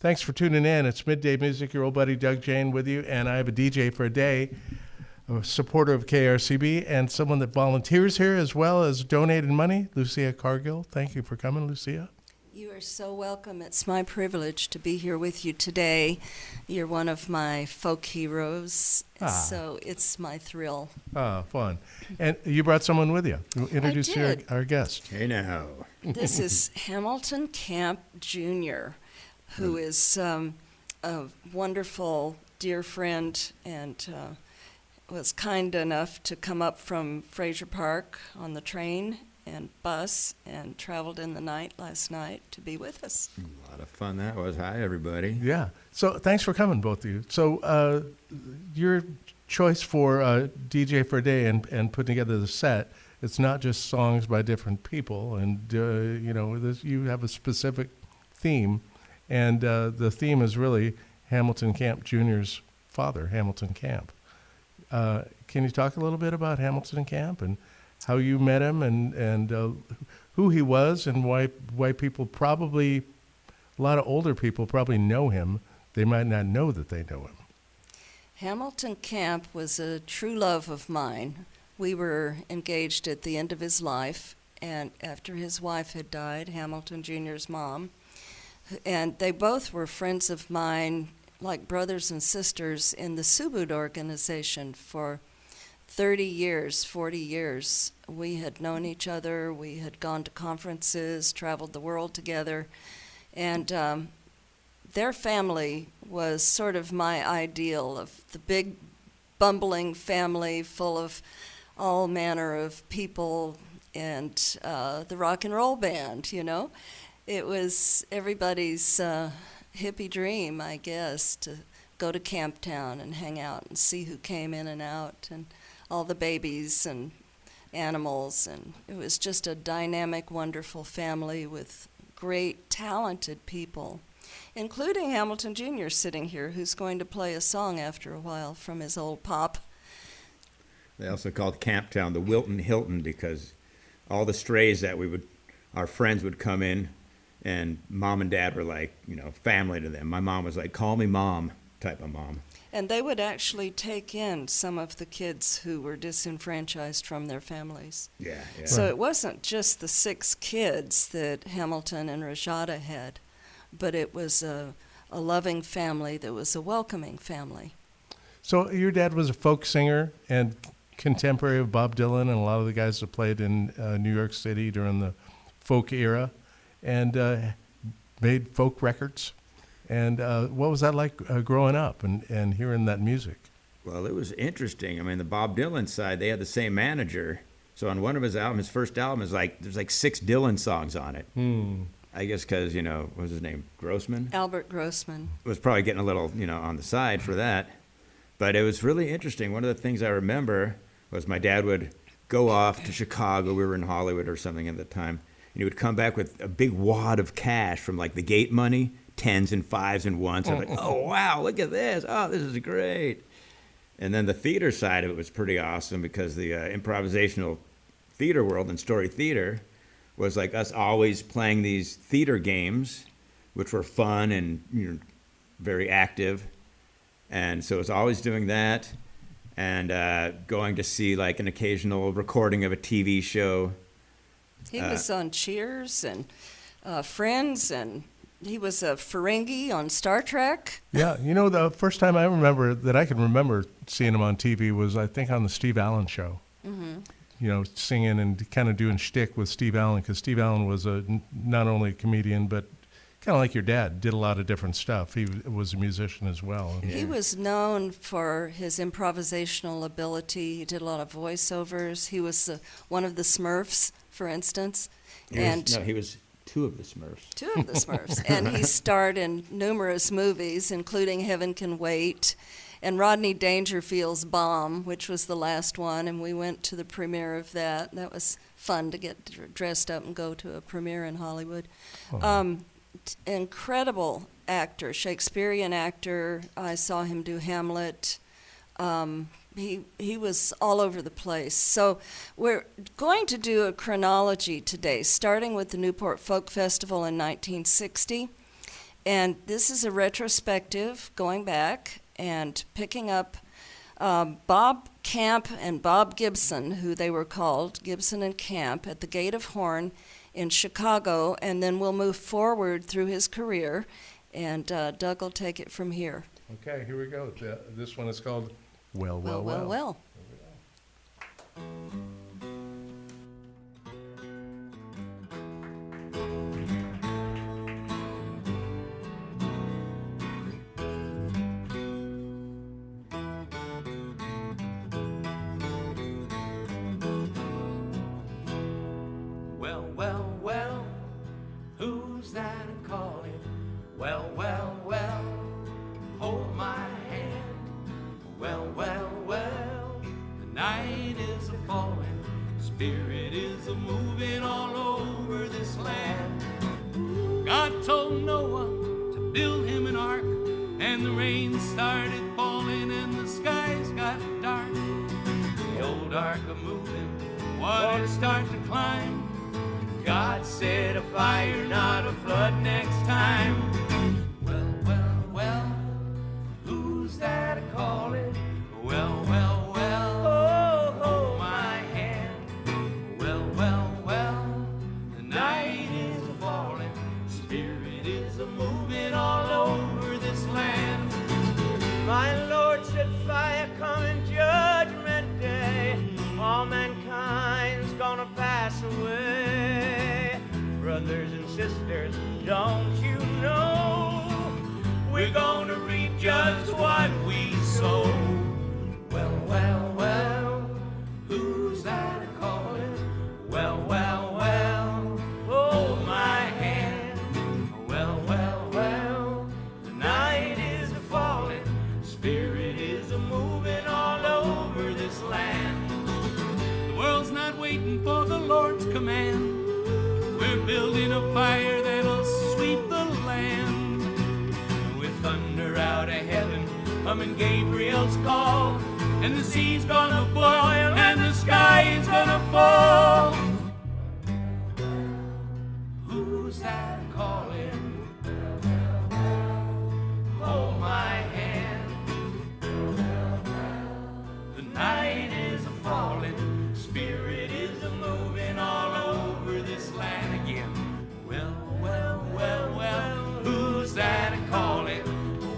Thanks for tuning in. It's Midday Music, your old buddy Doug Jaynes with you, and I have a DJ for a day, a supporter of KRCB, and someone that volunteers here as well as donated money, Lucia Cargill. Thank you for coming, Lucia. You are so welcome. It's my privilege to be here with you today. You're one of my folk heroes, so it's my thrill. Fun. And you brought someone with you. Introduce our guest. Hey now. This is Hamilton Camp Jr., who is a wonderful dear friend and was kind enough to come up from Fraser Park on the train and bus and traveled in the night last night to be with us. A lot of fun that was. Hi, everybody. Yeah. So thanks for coming, both of you. So your choice for DJ for a day and putting together the set, it's not just songs by different people, and you have a specific theme, and the theme is really Hamilton Camp Jr.'s father, Hamilton Camp. Can you talk a little bit about Hamilton Camp and how you met him and who he was and why people probably, a lot of older people probably know him. They might not know that they know him. Hamilton Camp was a true love of mine. We were engaged at the end of his life, and after his wife had died, Hamilton Jr.'s mom, and they both were friends of mine, like brothers and sisters in the Subud organization for 30 years, 40 years. We had known each other, we had gone to conferences, traveled the world together, and their family was sort of my ideal of the big, bumbling family full of all manner of people and the rock and roll band, you know. It was everybody's hippie dream, I guess, to go to Camptown and hang out and see who came in and out and all the babies and animals. And it was just a dynamic, wonderful family with great, talented people, including Hamilton Jr. sitting here, who's going to play a song after a while from his old pop. They also called Camptown the Wilton Hilton because all the strays that our friends would come in, and mom and dad were like, family to them. My mom was like, call me mom type of mom. And they would actually take in some of the kids who were disenfranchised from their families. Yeah. So it wasn't just the 6 kids that Hamilton and Rajada had, but it was a loving family that was a welcoming family. So your dad was a folk singer and contemporary of Bob Dylan and a lot of the guys that played in New York City during the folk era, and made folk records. And what was that like growing up and hearing that music? Well, it was interesting. I mean, the Bob Dylan side, they had the same manager. So on one of his albums, his first album, there's like 6 Dylan songs on it. I guess because, what was his name? Grossman? Albert Grossman. Was probably getting a little, on the side for that. But it was really interesting. One of the things I remember was my dad would go off to Chicago. We were in Hollywood or something at the time. And he would come back with a big wad of cash from like the gate money, 10s and 5s and 1s. I'm like, oh, wow, look at this. Oh, this is great. And then the theater side of it was pretty awesome because the improvisational theater world and story theater was like us always playing these theater games, which were fun and very active. And so it was always doing that and going to see like an occasional recording of a TV show. He was on Cheers and Friends, and he was a Ferengi on Star Trek. Yeah, the first time I can remember seeing him on TV was, I think, on the Steve Allen show. Mm-hmm. Singing and kind of doing shtick with Steve Allen, because Steve Allen was not only a comedian, but kind of like your dad, did a lot of different stuff. He was a musician as well. Yeah. He was known for his improvisational ability. He did a lot of voiceovers. He was one of the Smurfs, for instance. He was 2 of the Smurfs. 2 of the Smurfs. And he starred in numerous movies, including Heaven Can Wait, and Rodney Dangerfield's Bomb, which was the last one, and we went to the premiere of that. That was fun to get dressed up and go to a premiere in Hollywood. Incredible actor, Shakespearean actor. I saw him do Hamlet. He was all over the place. So we're going to do a chronology today, starting with the Newport Folk Festival in 1960, And this is a retrospective going back and picking up Bob Camp and Bob Gibson, who they were called, Gibson and Camp, at the Gate of Horn in Chicago, and then we'll move forward through his career, and Doug will take it from here. Okay, here we go. This one is called Well, Well, well, well. Well, well, well, who's that calling? Well, well, well, hold my hand. Well, well, well, the night is a-falling, spirit is a-moving all over this land. God told Noah to build him an ark, and the rain started falling and the skies got dark. The old ark a-moving, water start to climb. God said a fire, not a flood next time. Well, well, well, who's that a-calling? Well, well, well, oh, hold my hand. Well, well, well, the night is a-falling, spirit is a-moving all over this land. My Lord said fire coming judgment day, all mankind's gonna pass away. Brothers and sisters, don't you know we're gonna reap just what we sow? Well, well, well, who's that a-calling? Well, well, well, hold my hand. Well, well, well, the night is a-falling, spirit is a-moving all over this land. The world's not waiting for the Lord's command. We're building a fire that'll sweep the land. With thunder out of heaven, humming Gabriel's call, and the sea's gonna boil and the sky's gonna fall. Who's that calling? Hold my hand. The night is a-falling, spirit is a-moving all over this land again. Well, well, well, well, who's that a-calling?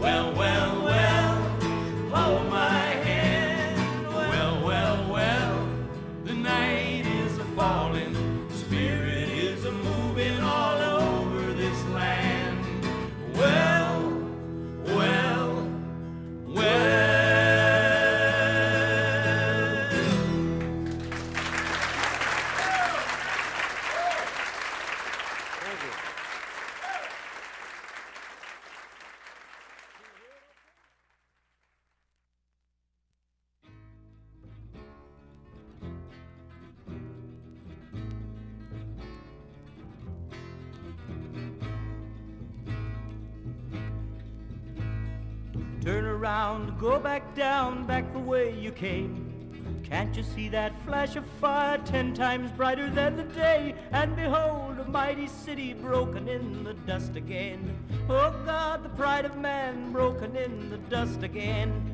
Well, well, well, hold my hand. Well, well, well, the night is a-falling, spirit is a-moving all over this land. Well, well, well. Turn around, go back down, back the way you came. Can't you see that flash of fire 10 times brighter than the day? And behold, a mighty city broken in the dust again. Oh God, the pride of man broken in the dust again.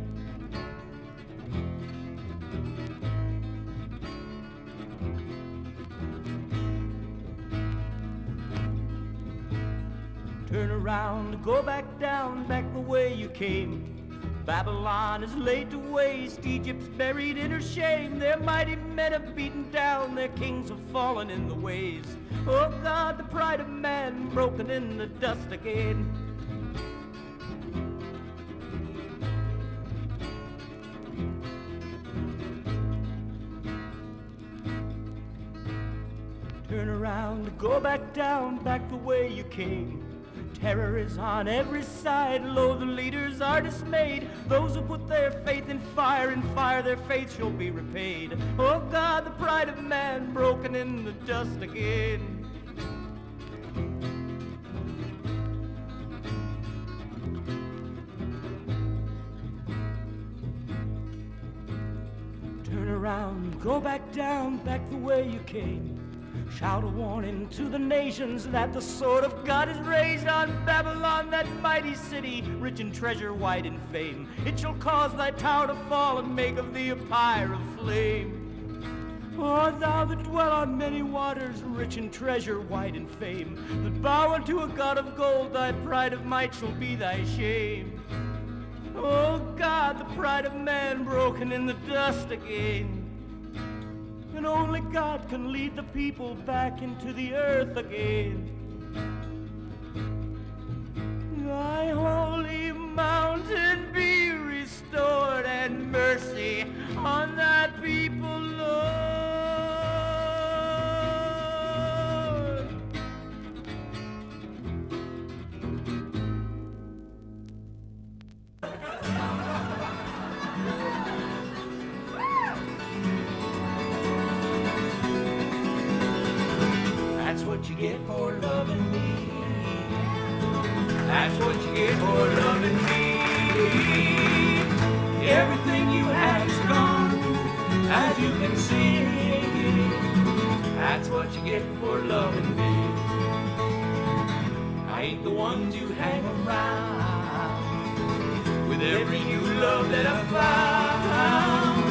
Turn around, go back down, back the way you came. Babylon is laid to waste, Egypt's buried in her shame. Their mighty men have beaten down, their kings have fallen in the ways. Oh God, the pride of man broken in the dust again. Turn around, go back down, back the way you came. Terror is on every side, lo, the leaders are dismayed. Those who put their faith in fire their faith shall be repaid. Oh God, the pride of man broken in the dust again. Turn around, go back down, back the way you came. Shout a warning to the nations that the sword of God is raised on Babylon, that mighty city, rich in treasure, wide in fame. It shall cause thy tower to fall and make of thee a pyre of flame. O thou that dwell on many waters, rich in treasure, wide in fame, that bow unto a god of gold, thy pride of might shall be thy shame. O God, the pride of man broken in the dust again. And only God can lead the people back into the earth again. Thy holy mountain be restored, and mercy on thy people, Lord. That's what you get for loving me. That's what you get for loving me. Everything you had is gone, as you can see. That's what you get for loving me. I ain't the one to hang around with every new love that I found.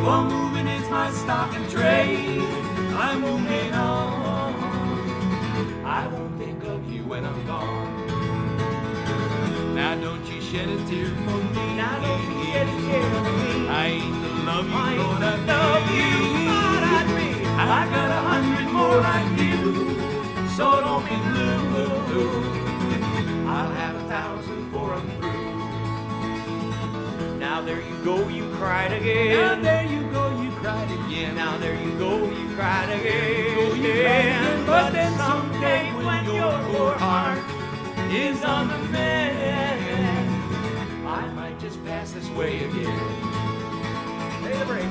For moving is my stock and trade. I'm moving on. I won't think of you when I'm gone. Now don't you shed a tear for me. Now don't you shed a tear for me. I ain't the love you thought I'd be. I got 100 more like you, so don't be blue. I'll have 1,000 before I'm through. Now there you go, you cried again. Now there you go, you cried again. Now there you go, you cried again. But then someday when your poor heart is on the mend, I might just pass this way again. Take a break.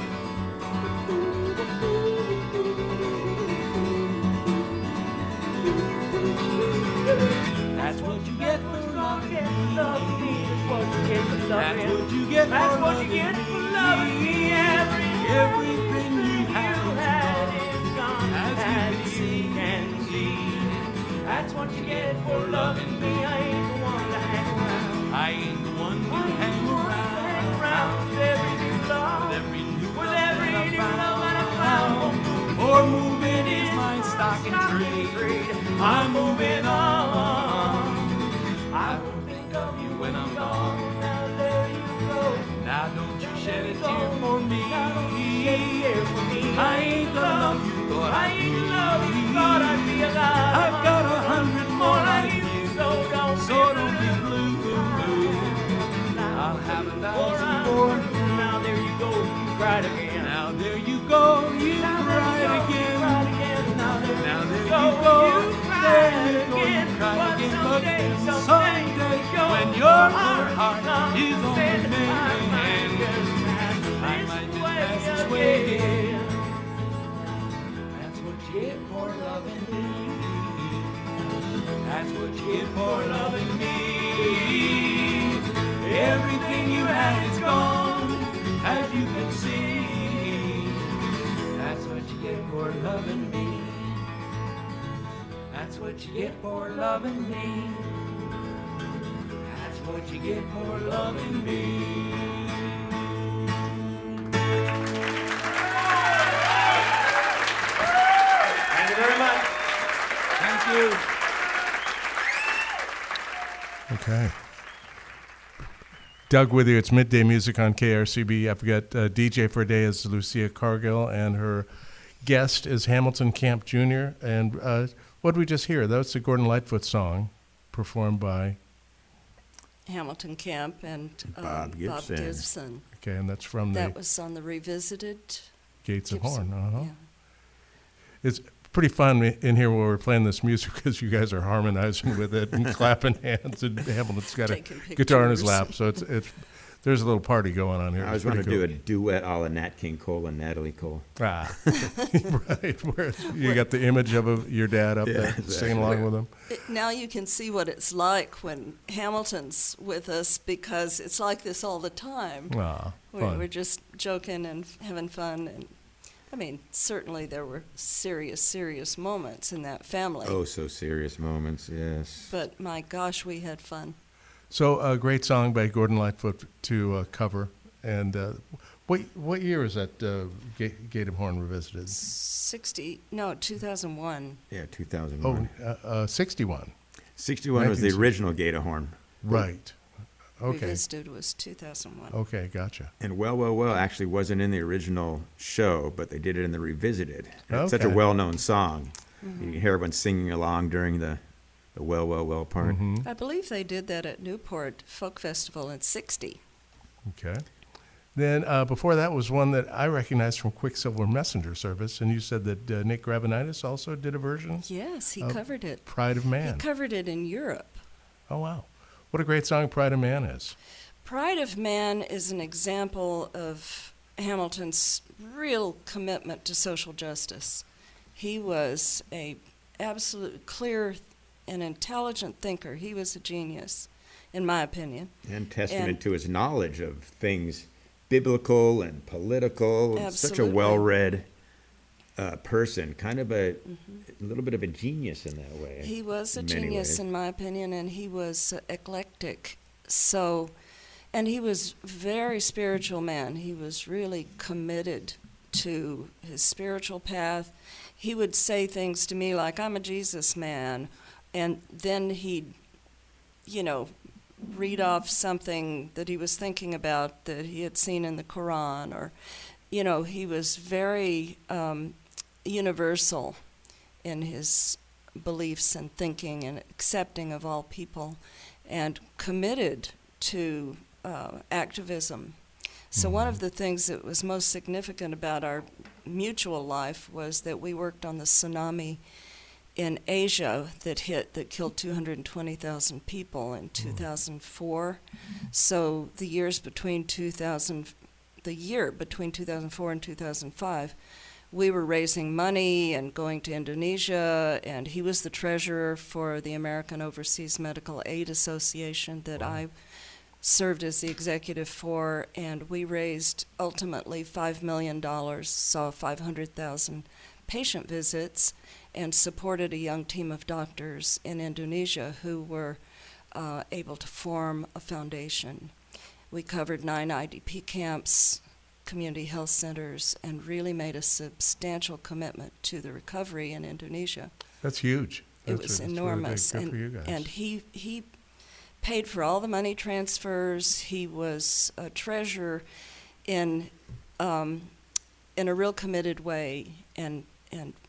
That's what you get for loving me. That's what you get for loving me. That's what you get for loving me. Everything you had is gone, as you can see. That's what you get for loving me. I ain't the one to hang around. I ain't the one to hang around with every new love, with every new love that I found. For moving is my stock and trade. I'm moving on. I won't think of you when I'm gone. Now there you go. Now don't you shed a tear for me. Now don't you shed a tear for me. I ain't the love you thought I'd be alive. I've got 100 more like you, so don't be blue. I'll have 1,000 more. Now there you go, you cried again. Now there you go, you cried again. Now there you go, you cried again. But someday, when your heart is on the mend, I might just pass this way again. That's what you get for loving me. That's what you get for loving me. Everything you had is gone, as you can see. That's what you get for loving me. That's what you get for loving me. That's what you get for loving me. Thank you very much. Thank you. Okay. Doug with you. It's Midday Music on KRCB. I've got DJ for a day is Lucia Cargill, and her guest is Hamilton Camp Jr. And what did we just hear? That was the Gordon Lightfoot song performed by Hamilton Camp and Bob Gibson. Gibson. Okay, and that's from That the was on the Revisited Gates of Gibson. Horn. Uh-huh. Yeah. It's pretty fun in here where we're playing this music because you guys are harmonizing with it and clapping hands, and Hamilton's got a Taking guitar in his pictures. lap, so it's there's a little party going on here. I was It's going to pretty do a duet a la Nat King Cole and Natalie Cole. cool. Right. Where you got the image of your dad up there exactly. singing along with him. Now you can see what it's like when Hamilton's with us, because it's like this all the time. Ah, We're fun. just joking and having fun, and I mean, certainly there were serious moments in that family. Oh, so serious moments, yes. But my gosh, we had fun. So a great song by Gordon Lightfoot to cover. And what year is that Gate of Horn revisited? 2001. Yeah, 2001. 61. 61 was the 1960. original Gatorhorn. Right. Okay. Revisited was 2001. Okay, gotcha. And Well, Well, Well actually wasn't in the original show, but they did it in the revisited. It's such a Okay. well-known song. You can hear everyone singing along during the Well, Well, Well part. Mm-hmm. I believe they did that at Newport Folk Festival in '60. Okay. Then before that was one that I recognized from Quicksilver Messenger Service, and you said that Nick Gravenitis also did a version? Yes, he Oh. covered it. Pride of He Man. covered it in Europe. Oh, wow. What a great song Pride of Man is. Pride of Man is an example of Hamilton's real commitment to social justice. He was a absolute clear and intelligent thinker. He was a genius, in my opinion. And testament And- to his knowledge of things biblical and political. Such a Absolutely. well-read person, kind of a little bit of a genius in that way. He was a in many genius, ways. in my opinion, and he was eclectic. So, and he was very spiritual man. He was really committed to his spiritual path. He would say things to me like, "I'm a Jesus man," and then he'd, read off something that he was thinking about that he had seen in the Quran, or, he was very universal in his beliefs and thinking and accepting of all people, and committed to activism. So one of the things that was most significant about our mutual life was that we worked on the tsunami in Asia that killed 220,000 people in 2004. So the year between 2004 and 2005, we were raising money and going to Indonesia, and he was the treasurer for the American Overseas Medical Aid Association that I served as the executive for, and we raised ultimately $5 million, saw 500,000 patient visits, and supported a young team of doctors in Indonesia who were able to form a foundation. We covered 9 IDP camps, community health centers, and really made a substantial commitment to the recovery in Indonesia. That's huge. It That's was really big. enormous. Good for you guys. And he paid for all the money transfers. He was a treasurer in a real committed way, and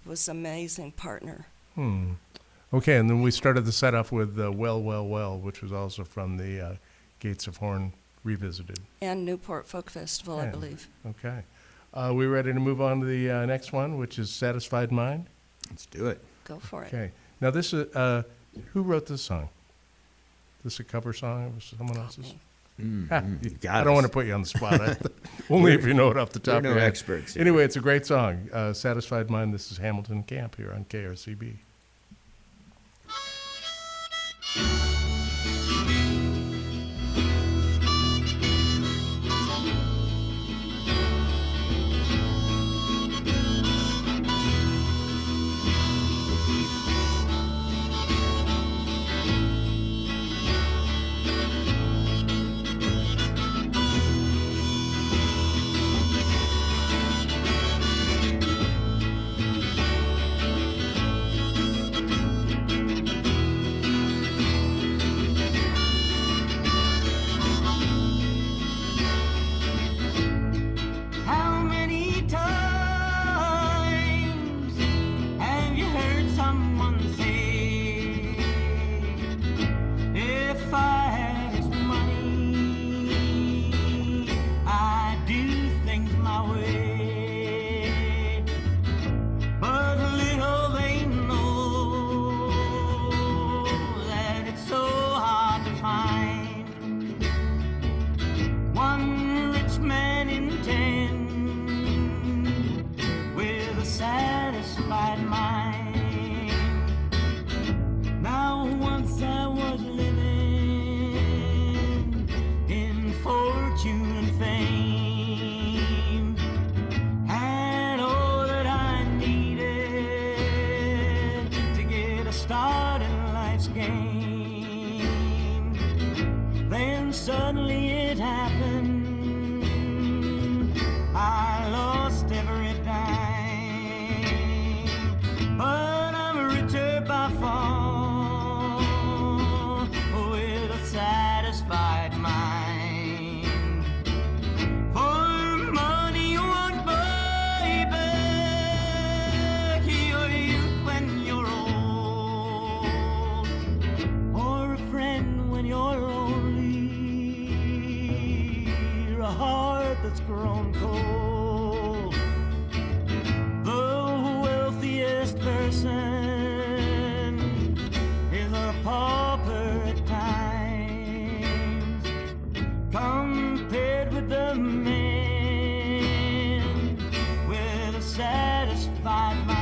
was an amazing partner. Okay, and then we started the set off with Well, Well, Well, which was also from the Gates of Horn Revisited. And Newport Folk Festival, I Yeah. believe. Okay. We ready to move on to the next one, which is Satisfied Mind? Let's do it. Go for it. Okay. Now this is, who wrote this song? This a cover song? It was someone else's? I don't want to put you on the spot. Only if you know it off the top We're of no your head. experts here. Anyway, it's a great song. Satisfied Mind. This is Hamilton Camp here on KRCB. suddenly it happened. I lost every dime, but I'm richer by far with a satisfied mind. For money won't buy back your youth when you're old, or a friend when you're lonely, or a heart that's grown cold. The wealthiest person is a pauper at times, compared with the man with a satisfied mind.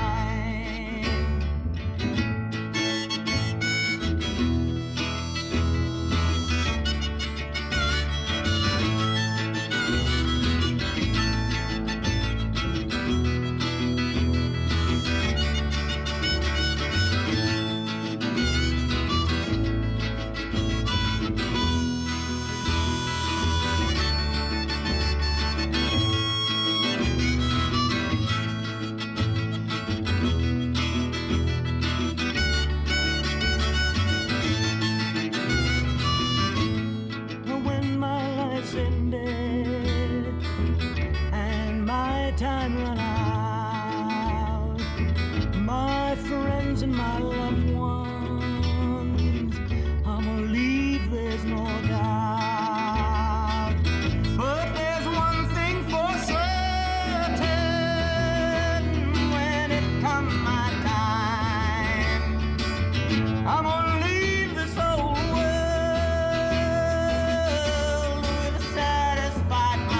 When my life's ended and my time run out, my friends and my loved ones, I'm gonna leave, there's no doubt. But there's one thing for certain, when it comes my time, I'm gonna leave this old world with a satisfied mind.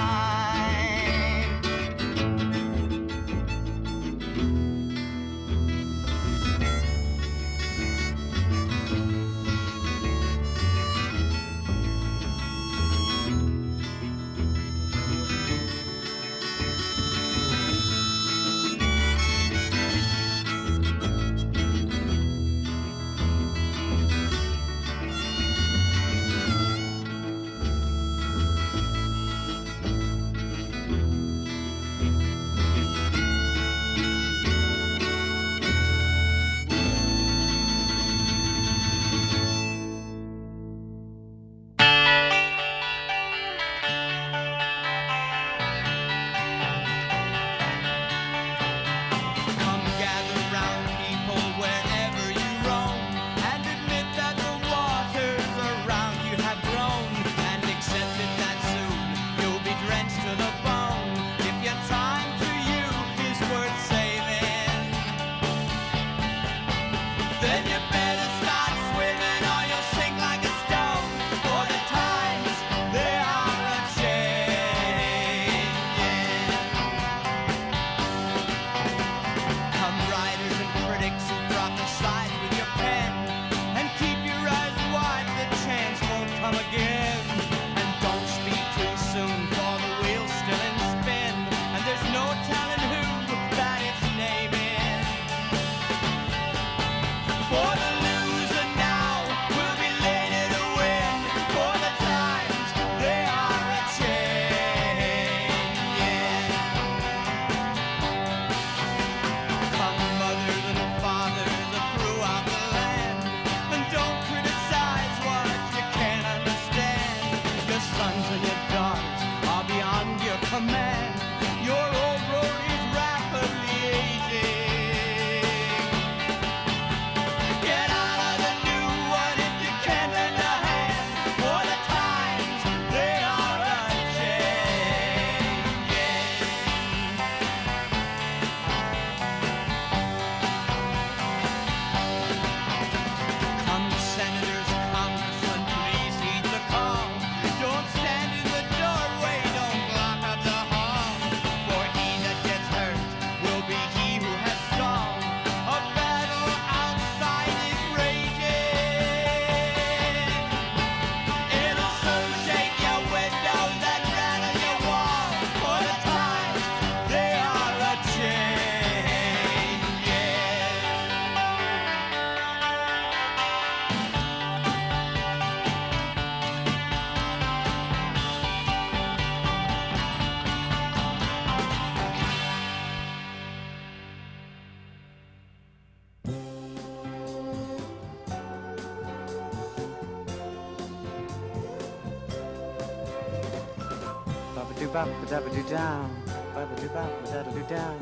Ba-ba-do-bop-ba-da-ba-do-down. Ba-ba-do-bop-ba-da-da-do-down.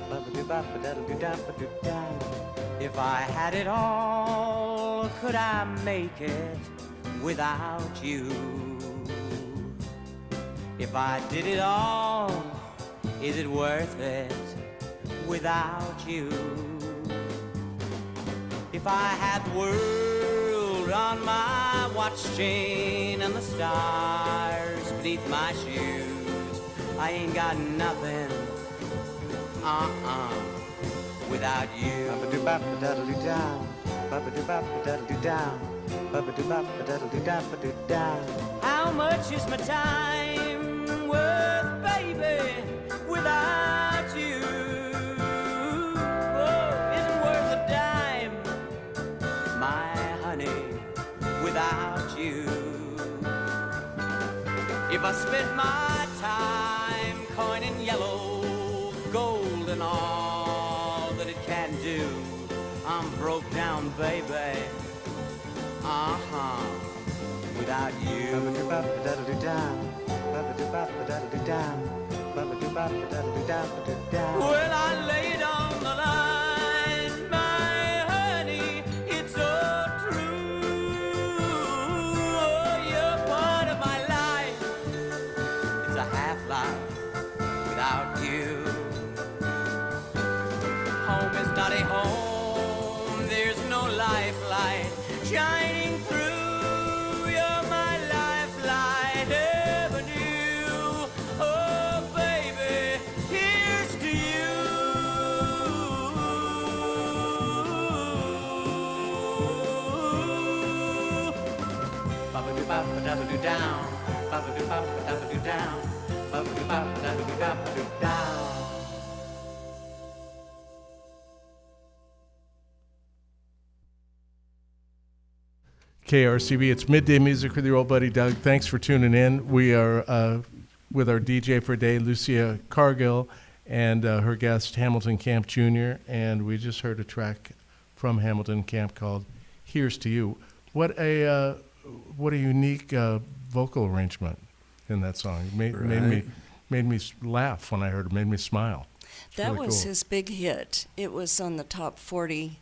Ba-ba-do-bop-ba-da-da-do-down. If I had it all, could I make it without you? If I did it all, is it worth it without you? If I had the world on my watch chain and the stars beneath my shoes, I ain't got nothing, without you. Ba-ba-do-bop-ba-da-da-do-down. Ba-ba-do-bop-ba-da-da-do-down. Ba-ba-do-bop-ba-da-da-do-down. How much is my time worth, baby, without you? Oh, isn't worth a dime, my honey, without you. If I spent my time coining yellow gold and all that it can do, I'm broke down, baby, without you. Well, I lay it on the line, my honey, it's so true. Oh, you're part of my life. It's a half life without you. Home is not a home, there's no lifeline shining through. You're my lifeline, ever new. Oh, baby, here's to you. Ba-ba-do-bop-ba-da-ba-do-down. Ba-ba-do-bop-ba-da-ba-do-down. Ba-ba-do-bop-ba-da-ba-do-down. KRCB, it's Midday Music with your old buddy Doug. Thanks for tuning in. We are with our DJ for a day, Lucia Cargill, and her guest, Hamilton Camp Jr., and we just heard a track from Hamilton Camp called Here's to You. What a unique vocal arrangement in that song. It made me laugh when I heard it, made me smile. That really was cool. his big hit. It was on the top 40.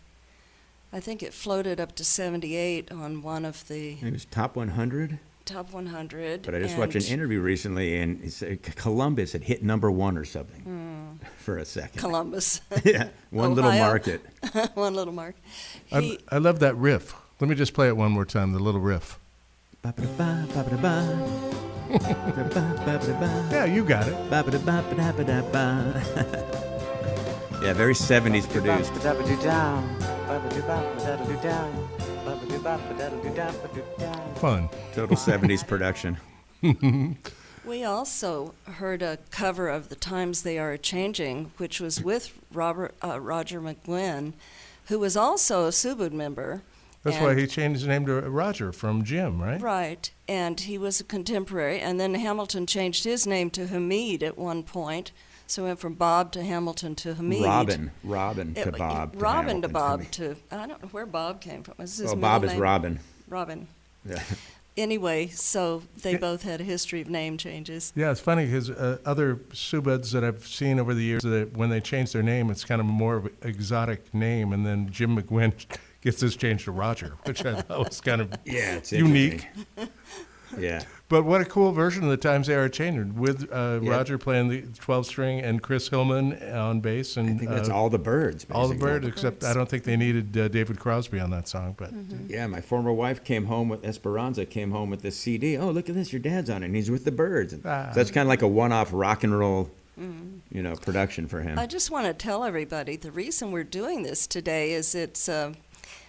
I think it floated up to 78 on one of the It was top 100. top 100. But I just watched an interview recently, and he said Columbus had hit #1 or something for a second. Columbus. Yeah, one little Ohio. market. One little mark. I love that riff. Let me just play it one more time, the little riff. Ba-ba-da-ba, ba-ba-da-ba. Ba-ba-da-ba. Yeah, you got it. Ba-ba-da-ba-ba-da-ba-da-ba. Yeah, very 70s produced. Fun. Total 70s production. We also heard a cover of The Times They Are A-Changing, which was with Roger McGuinn, who was also a Subud member. That's why he changed his name to Roger from Jim, right? Right, and he was a contemporary, and then Hamilton changed his name to Hamid at one point, so it went from Bob to Hamilton to Hamid. Robin to Bob. Robin to Hamilton Bob Hamid. to, I don't know where Bob came from. Was his Well, middle Bob is name? Robin. Robin. Yeah. Anyway, so they both had a history of name changes. Yeah, it's funny because other Subuds that I've seen over the years, that when they change their name, it's kind of more of an exotic name, and then Jim McGuinn gets this changed to Roger, which I thought was kind of It's unique. Yeah. But what a cool version of The Times They Are Changing, with Roger playing the 12-string and Chris Hillman on bass. And I think that's all the Birds, basically. all the Birds, except I don't think they needed David Crosby on that song. But Yeah, my former wife came home with this CD. Oh, look at this, your dad's on it, and he's with the Birds. And so that's kind of like a one-off rock and roll, production for him. I just want to tell everybody the reason we're doing this today is it's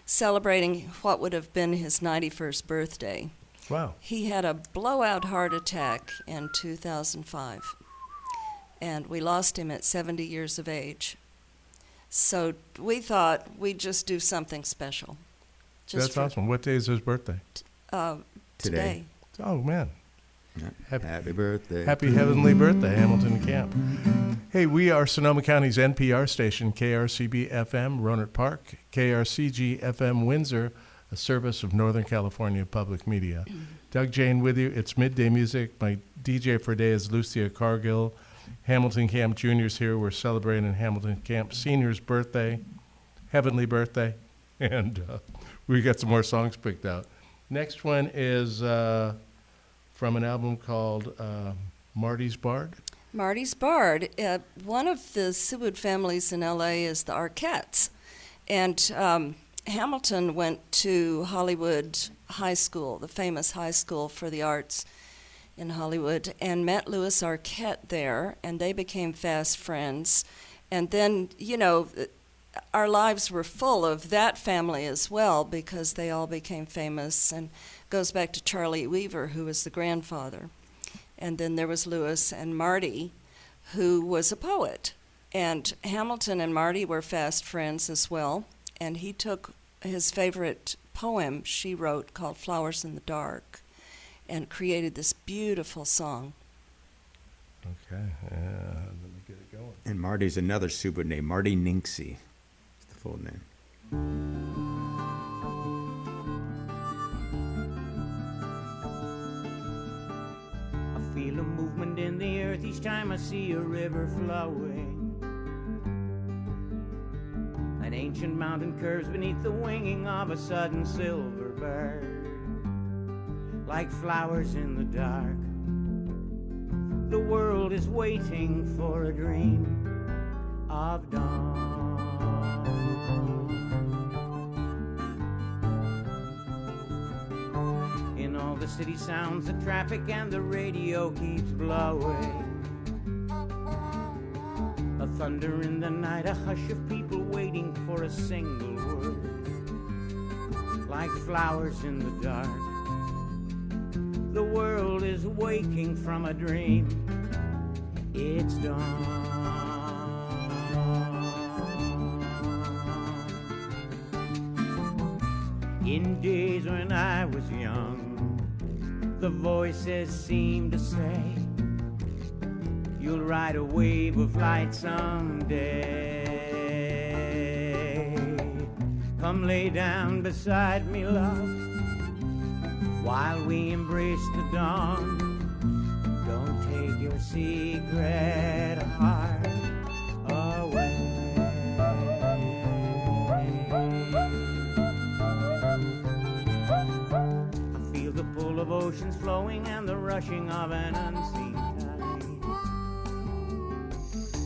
celebrating what would have been his 91st birthday. wow. He had a blowout heart attack in 2005, and we lost him at 70 years of age. So we thought we'd just do something special. That's awesome. What day is his birthday? Today. Oh, man. Happy birthday. Happy heavenly birthday, Hamilton Camp. Hey, we are Sonoma County's NPR station, KRCB FM, Rohnert Park, KRCG FM Windsor, a service of Northern California Public Media. Doug Jaynes with you. It's Midday Music. My DJ for today is Lucia Cargill. Hamilton Camp Junior's here. We're celebrating Hamilton Camp Senior's birthday, heavenly birthday, and we got some more songs picked out. Next one is from an album called Marty's Bard. Marty's Bard. One of the Seward families in L.A. is the Arquettes. And Hamilton went to Hollywood High School, the famous high school for the arts in Hollywood, and met Louis Arquette there, and they became fast friends. And then, you know, our lives were full of that family as well because they all became famous, and goes back to Charlie Weaver, who was the grandfather. And then there was Louis and Marty, who was a poet. And Hamilton and Marty were fast friends as well, and he took his favorite poem she wrote called Flowers in the Dark and created this beautiful song. Okay, let me get it going. And Marty's another super name, Marty Ninksey. It's the full name. I feel a movement in the earth each time I see a river flowing. An ancient mountain curves beneath the winging of a sudden silver bird, like flowers in the dark. The world is waiting for a dream of dawn. In all the city sounds, the traffic and the radio keeps blowing. A thunder in the night, a hush of people waiting for a single word, like flowers in the dark. The world is waking from a dream. It's dawn. In days when I was young, the voices seemed to say, you'll ride a wave of light someday. Come lay down beside me, love, while we embrace the dawn. Don't take your secret heart away. I feel the pull of oceans flowing and the rushing of an unseen tide.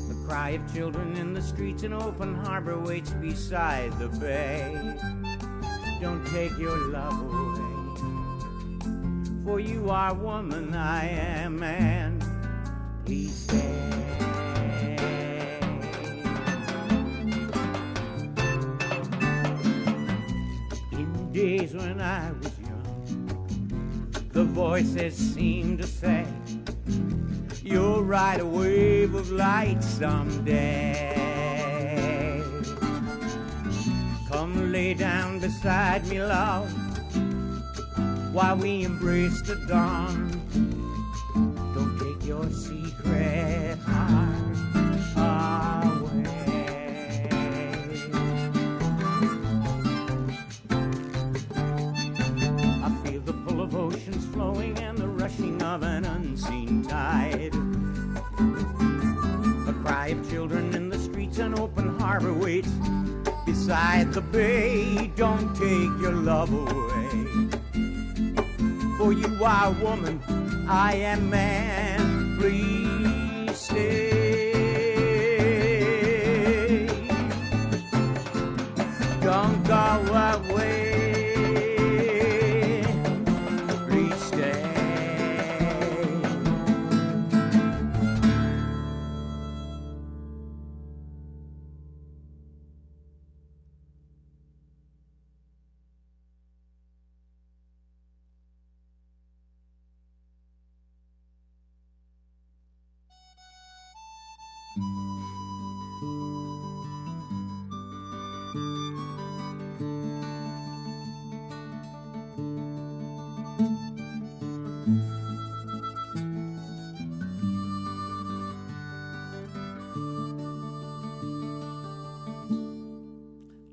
The cry of children in the streets, an open harbor waits beside the bay. Don't take your love away, for you are woman, I am man. Please stay. In days when I was young, the voices seemed to say, you'll ride a wave of light someday. Come lay down beside me, love, while we embrace the dawn. Don't take your secret heart away. I feel the pull of oceans flowing and the rushing of an unseen tide. A cry of children in the streets, an open harbor waits beside the bay. Don't take your love away, for you are woman, I am man. Please stay. Don't go away. Please stay.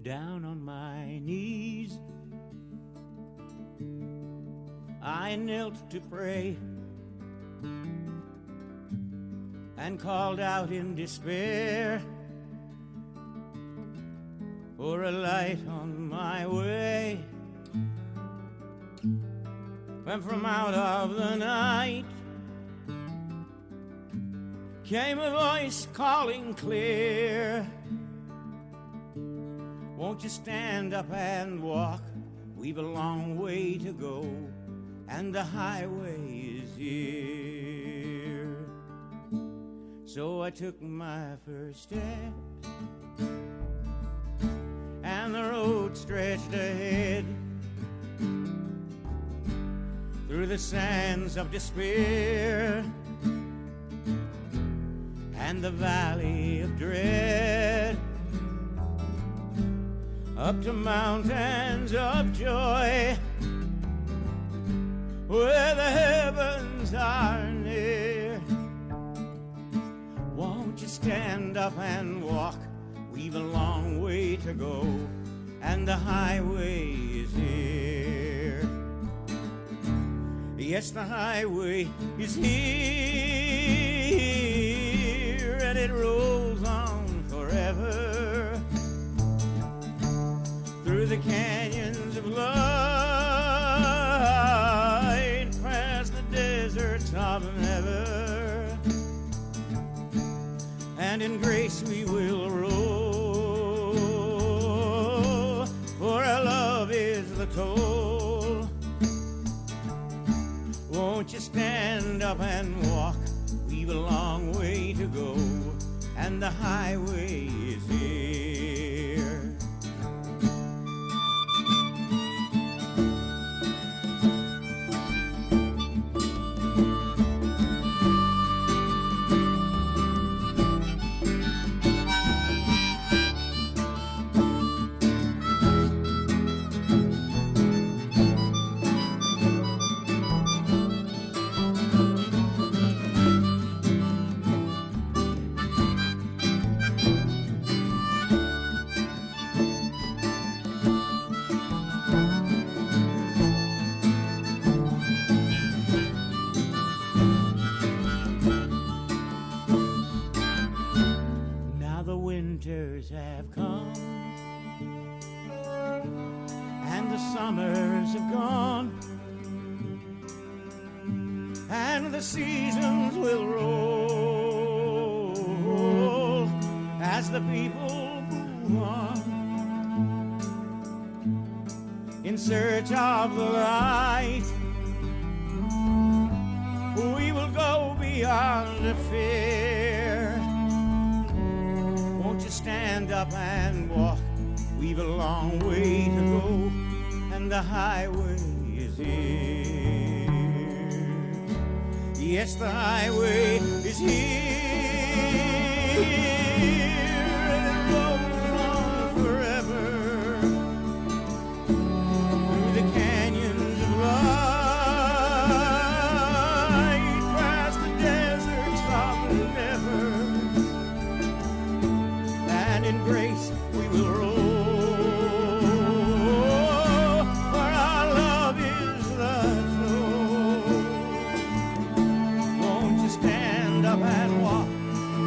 Down on my knees, I knelt to pray. and called out in despair for a light on my way. When from out of the night came a voice calling clear, won't you stand up and walk? We've a long way to go, and the highway is here. So I took my first step, and the road stretched ahead through the sands of despair and the valley of dread, up to mountains of joy where the heavens are near. Won't you stand up and walk? We've a long way to go, and the highway is here. Yes, the highway is here, and it rolls on forever through the canyons of light, past the deserts of never, and in grace we will roll, for our love is the toll. Won't you stand up and walk? We've a long way to go, and the highway is here. Winters have come and the summers have gone, and the seasons will roll as the people move on in search of the light. We will go beyond the fear. Won't you stand up and walk? We've a long way to go, and the highway is here. Yes, the highway is here, and it rolls on forever through the canyons of light, past the deserts of never, and in grace we will roll, for our love is the soul. Won't you stand up and walk?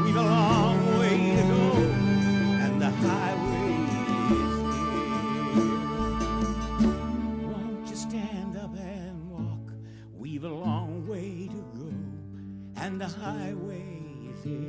We've a long way to go, and the highway is here. Won't you stand up and walk? We've a long way to go, and the highway is here.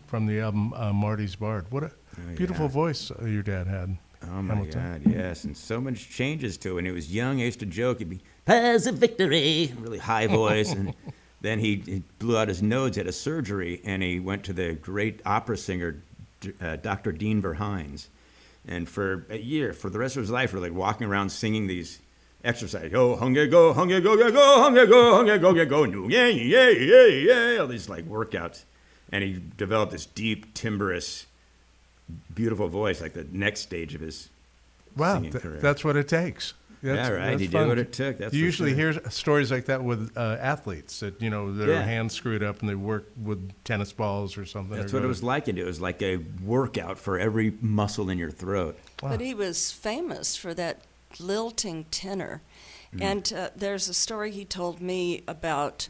From the album Marty's Bard. What a beautiful voice your dad had. Oh my Hamilton. God, yes, and so much changes to it. When he was young, I used to joke he'd be "Paths of Victory," really high voice, and then he blew out his nose at a surgery, and he went to the great opera singer, Dr. Dean Verhines, and for a year, for the rest of his life, we're like walking around singing these exercises. Oh, hungry go, hungry go, go, hungry go, hungry go, go, no, yeah, yeah, yeah, yeah, all these like workouts, and he developed this deep timbrous beautiful voice, like the next stage of his Wow, singing career. that's what it takes. Yeah, right. That's He did fun. what it took. That's you for usually sure. hear stories like that with athletes that, their Yeah. hands screwed up and they work with tennis balls or something. That's or what go it was to- like. It was like a workout for every muscle in your throat. Wow. But he was famous for that lilting tenor. And there's a story he told me about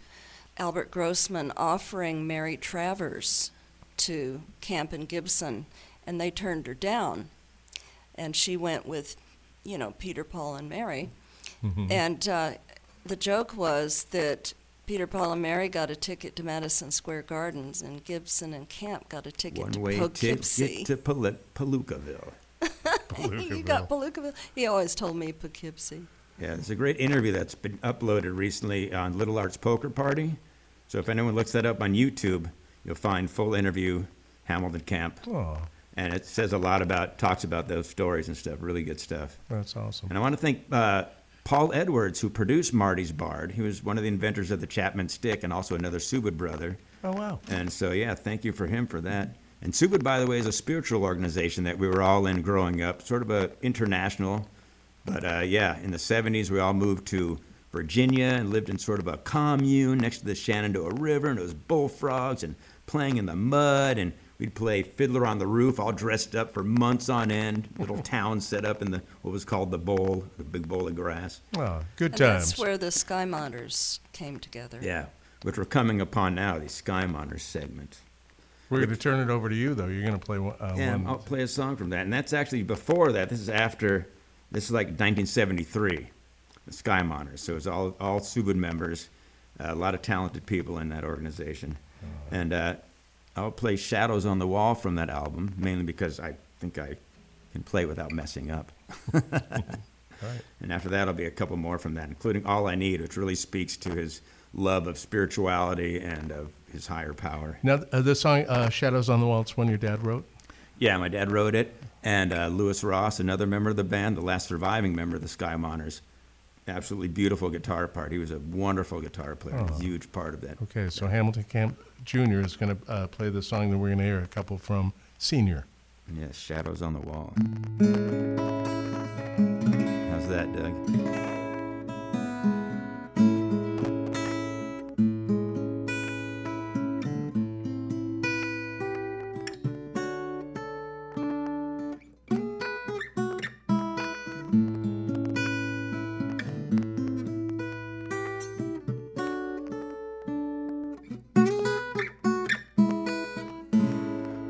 Albert Grossman offering Mary Travers to Camp and Gibson, and they turned her down. And she went with, Peter, Paul, and Mary. And the joke was that Peter, Paul, and Mary got a ticket to Madison Square Gardens, and Gibson and Camp got a ticket to One way Poughkeepsie. ticket to Palookaville. You got Palookaville. He always told me Poughkeepsie. Yeah, there's a great interview that's been uploaded recently on Little Art's Poker Party. So if anyone looks that up on YouTube, you'll find full interview, Hamilton Camp. Oh, And it says talks about those stories and stuff, really good stuff. that's awesome. And I want to thank Paul Edwards, who produced Marty's Bard. He was one of the inventors of the Chapman stick and also another Subud brother. Oh, wow. And so, yeah, thank you for him for that. And Subud, by the way, is a spiritual organization that we were all in growing up, sort of a international. But yeah, in the 70s, we all moved to Virginia and lived in sort of a commune next to the Shenandoah River, and it was bullfrogs and playing in the mud, and we'd play Fiddler on the Roof, all dressed up for months on end. Little town set up in what was called the bowl, the big bowl of grass. Oh, good And times. that's where the Sky Monitors came together. Yeah, which we're coming upon now, the Sky Monitors segment. We're going to turn it over to you, though. You're going to play Yeah, one. I'll play a song from that. And that's actually before that. This is like 1973, the Sky Monitors. So it's all Subud members, a lot of talented people in that organization. And I'll play Shadows on the Wall from that album, mainly because I think I can play without messing up. Right. And after that, I'll be a couple more from that, including All I Need, which really speaks to his love of spirituality and of his higher power. Now, the song Shadows on the Wall, it's one your dad wrote? Yeah, my dad wrote it, and Louis Ross, another member of the band, the last surviving member of the Sky Monitors, absolutely beautiful guitar part. He was a wonderful guitar player, a huge part of that. Okay, so Hamilton Camp Jr. is going to play the song that we're going to hear a couple from Senior. Yes, Shadows on the Wall. How's that, Doug?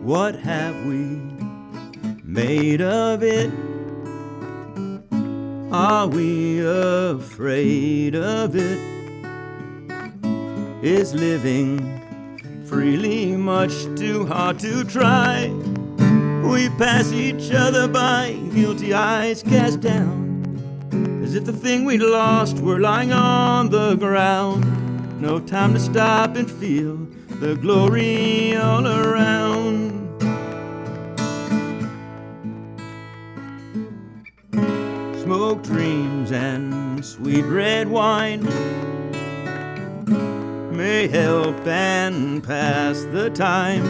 What have we made of it? Are we afraid of it? Is living freely much too hard to try? We pass each other by, guilty eyes cast down, as if the thing we lost were lying on the ground. No time to stop and feel the glory all around. Smoke dreams and sweet red wine may help and pass the time,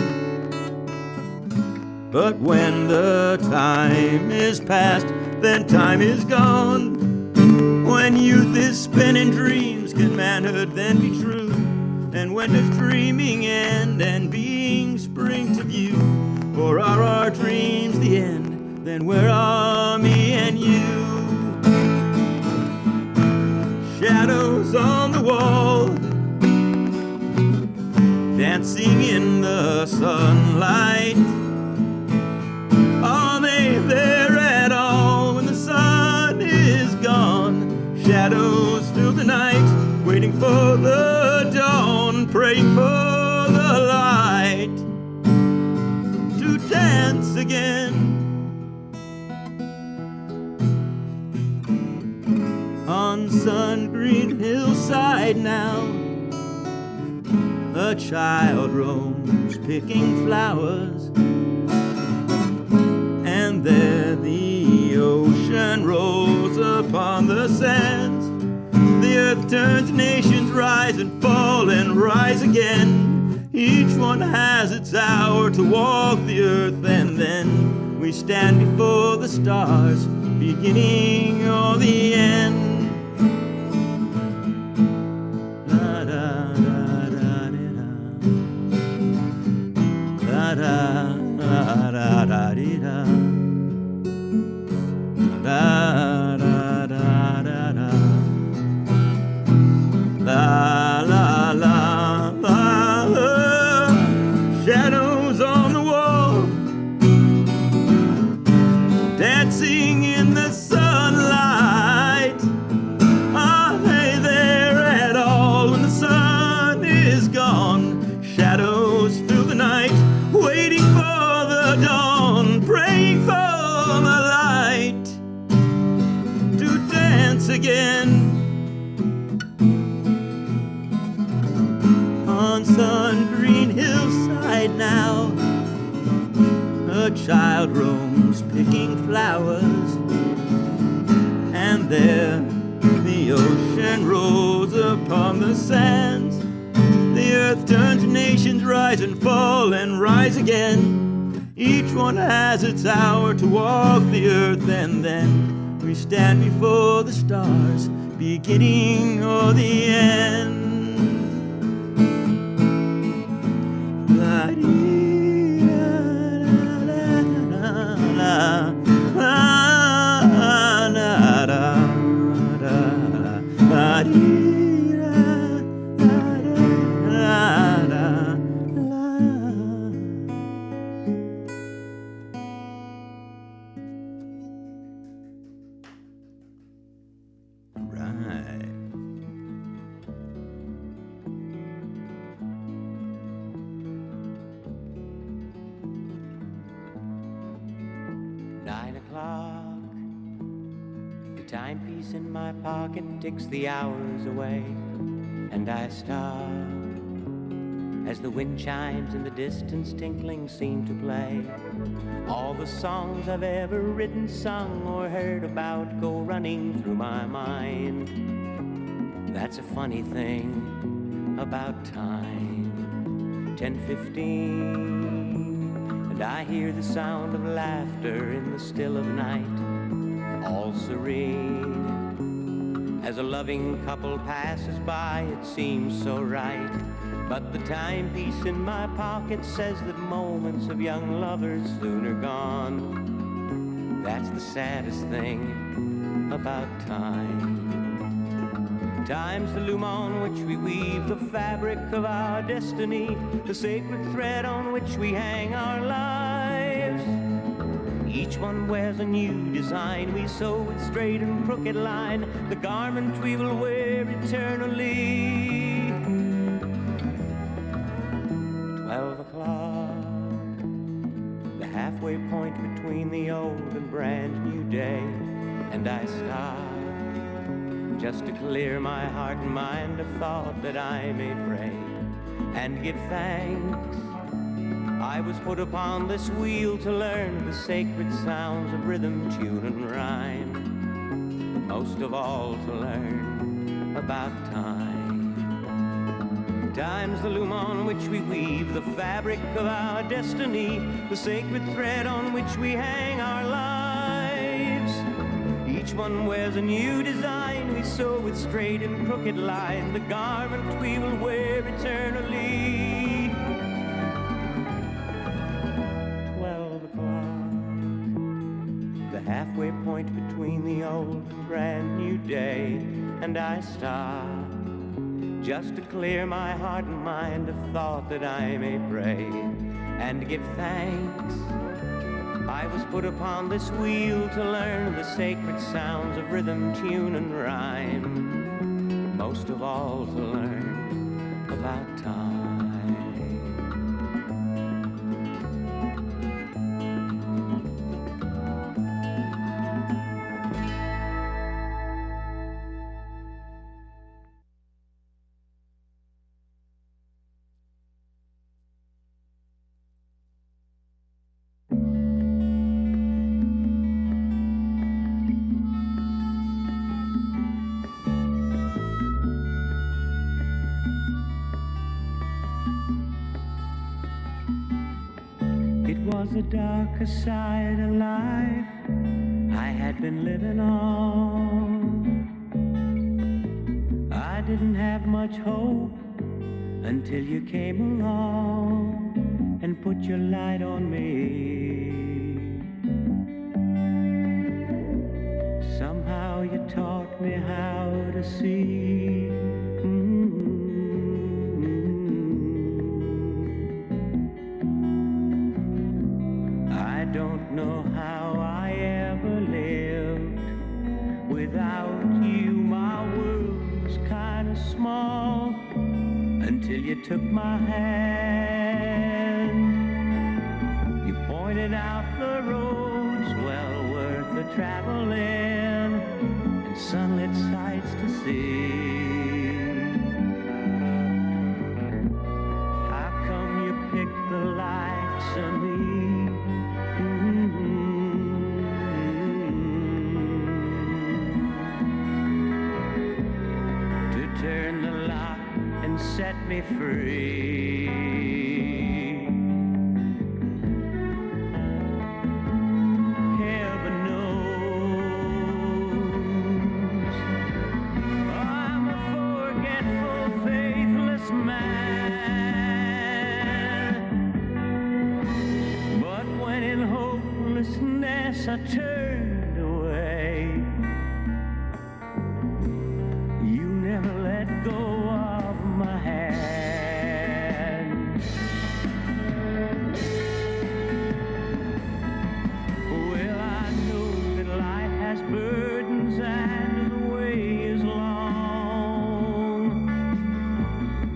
but when the time is past, then time is gone. When youth is spent in dreams, can manhood then be true? And when does dreaming end and being spring to view? Or are our dreams the end? Then where are me and you? Shadows on the wall, dancing in the sunlight. Are they there at all when the sun is gone? Shadows fill the night, waiting for the dawn, praying for the light to dance again. On sun-green hillside now, a child roams picking flowers, and there the ocean rolls upon the sands. The earth turns, nations rise and fall and rise again, each one has its hour to walk the earth, and then we stand before the stars, beginning or the end. La da da da da da da da da da da da da da da. La la la la la. Shadows on the wall, dancing in the sunlight. Are they there at all when the sun is gone? Shadows fill the night, waiting for the dawn, praying for the light to dance again. On sun green hillside now, a child roams picking flowers, and there the ocean rolls upon the sands. The earth turns, nations rise and fall and rise again. Each one has its hour to walk the earth, and then we stand before the stars, beginning or the end. Right. 9 o'clock. The timepiece in my pocket ticks the hours away, and I stop as the wind chimes in the distance tinkling seem to play. All the songs I've ever written, sung, or heard about go running through my mind. That's a funny thing about time. 10:15, and I hear the sound of laughter in the still of night, all serene. As a loving couple passes by, it seems so right. But the timepiece in my pocket says that moments of young lovers soon are gone. That's the saddest thing about time. Time's the loom on which we weave the fabric of our destiny, the sacred thread on which we hang our lives. Each one wears a new design, we sew with straight and crooked line, the garment we will wear eternally. 12 o'clock, the halfway point between the old and brand new day, and I stop just to clear my heart and mind of thought that I may pray and give thanks. I was put upon this wheel to learn the sacred sounds of rhythm, tune, and rhyme, but most of all to learn about time. Time's the loom on which we weave the fabric of our destiny, the sacred thread on which we hang our lives. Each one wears a new design, we sew with straight and crooked line, the garment we will wear eternally. 12 o'clock, the halfway point between the old and brand new day, and I stop just to clear my heart and mind of thought that I may pray and give thanks. I was put upon this wheel to learn the sacred sounds of rhythm, tune, and rhyme, most of all to learn about time. was the darker side of life I had been living on. I didn't have much hope until you came along and put your light on me. Somehow you taught me how to see. I don't know how I ever lived without you. My world was kind of small until you took my hand. You pointed out the roads well worth the traveling and sunlit sights to see. How come you picked the likes of me? To turn the lock and set me free. Heaven knows I'm a forgetful, faithless man. But when in hopelessness I turned away, you never let go of my hand. Well, I know that life has burdens and the way is long.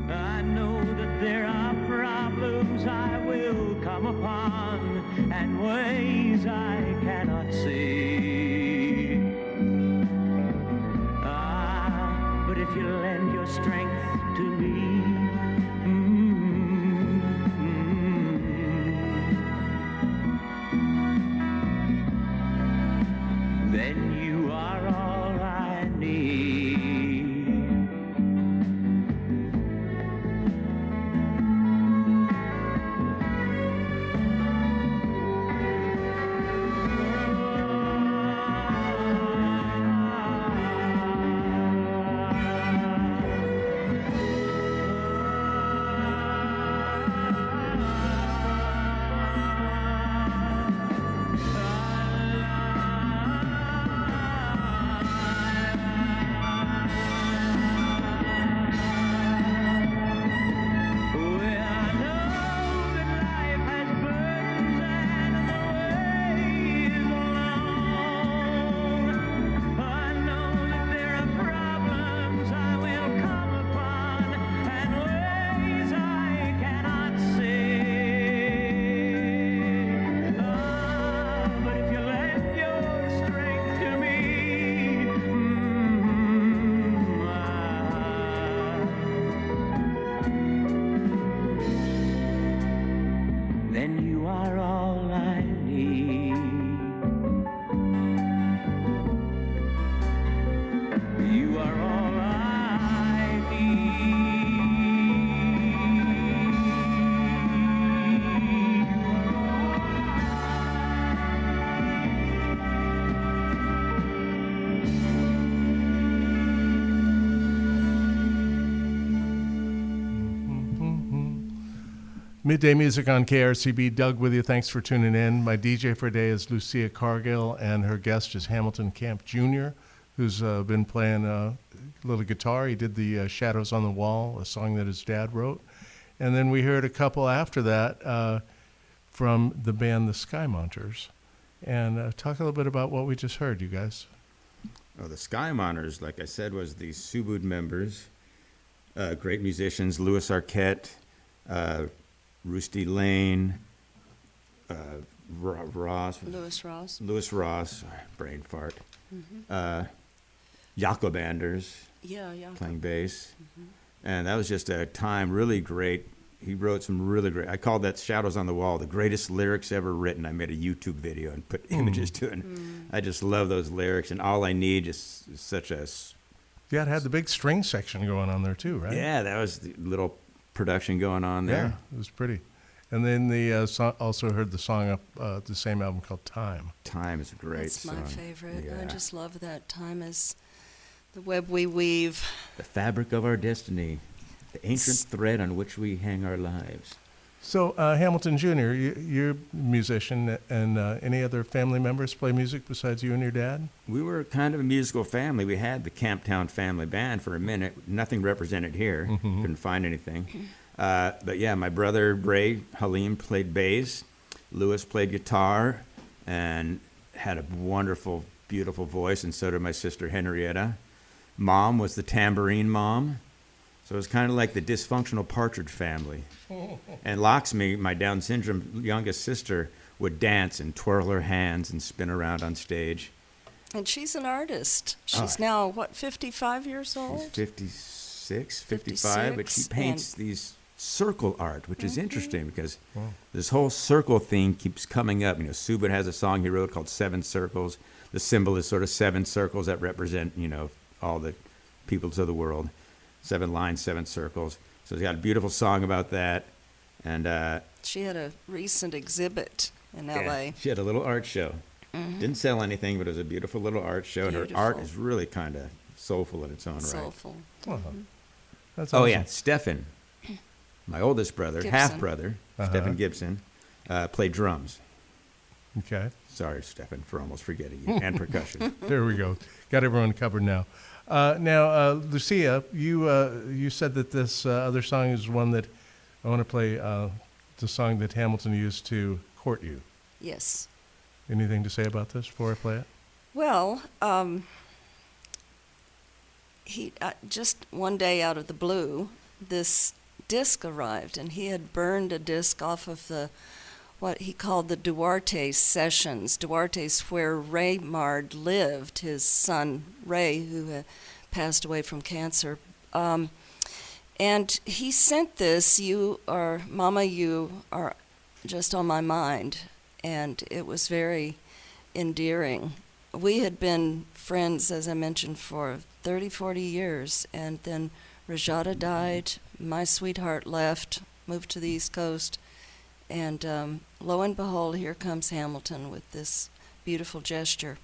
I know that there are problems I will come upon and ways I cannot see. But if you lend your strength to me, then you are all I need. Then you are all I need. You are all I Midday music on KRCB. Doug with you. Thanks for tuning in. My DJ for today is Lucia Cargill, and her guest is Hamilton Camp Jr., who's been playing a little guitar. He did the Shadows on the Wall, a song that his dad wrote. And then we heard a couple after that from the band The Sky Monters. And talk a little bit about what we just heard, you guys. Oh, the Sky Monters, like I said, was the Subud members, great musicians, Louis Arquette, Rusty Lane, Ross. Louis Ross. Sorry, brain fart. Jacob Anders Yeah. playing bass. And that was just a time really great. He wrote some really great, I called that Shadows on the Wall, the greatest lyrics ever written. I made a YouTube video and put images to it. And I just love those lyrics, and All I Need is such a... Yeah, it had the big string section going on there too, right? Yeah, that was the little production going on there. Yeah, it was pretty. And then also heard the song up the same album called Time. Time is a great That's song. my favorite. I Yeah. just love that. Time is the web we weave. The fabric of our destiny, the ancient thread on which we hang our lives. So Hamilton Jr., you're a musician, and any other family members play music besides you and your dad? We were kind of a musical family. We had the Camptown Family Band for a minute. Nothing represented here. Couldn't find anything. But yeah, my brother Ray Halim played bass. Louis played guitar and had a wonderful, beautiful voice, and so did my sister Henrietta. Mom was the tambourine mom. So it was kind of like the dysfunctional Partridge Family. And Lakshmi, my Down syndrome youngest sister, would dance and twirl her hands and spin around on stage. And she's an artist. She's now, 55 years old? She's 56, 55, but she paints these circle art, which is interesting because this whole circle theme keeps coming up. You know, Subin has a song he wrote called Seven Circles. The symbol is sort of seven circles that represent, you know, all the peoples of the world. 7 lines, 7 circles. So he's got a beautiful song about that. And she had a recent exhibit in L.A. she had a little art show. Didn't sell anything, but it was a beautiful little art show. And her art is really kind of soulful in its own Soulful. Oh, that's right. awesome. Oh, yeah, Stephen, my oldest brother, Gibson. half-brother, Stephen Gibson, played drums. Okay. Sorry, Stephen, for almost forgetting you. And percussion. There we go. Got everyone covered now. Lucia, you said that this other song is one that I want to play, the song that Hamilton used to court you. Yes. Anything to say about this before I play it? Well, he just one day out of the blue, this disc arrived, and he had burned a disc off of what he called the Duarte Sessions. Duarte's where Ray Mard lived, his son Ray, who had passed away from cancer. And he sent this, Mama, you are just on my mind. And it was very endearing. We had been friends, as I mentioned, for 30, 40 years. And then Rajada died, my sweetheart left, moved to the East Coast. And lo and behold, here comes Hamilton with this beautiful gesture.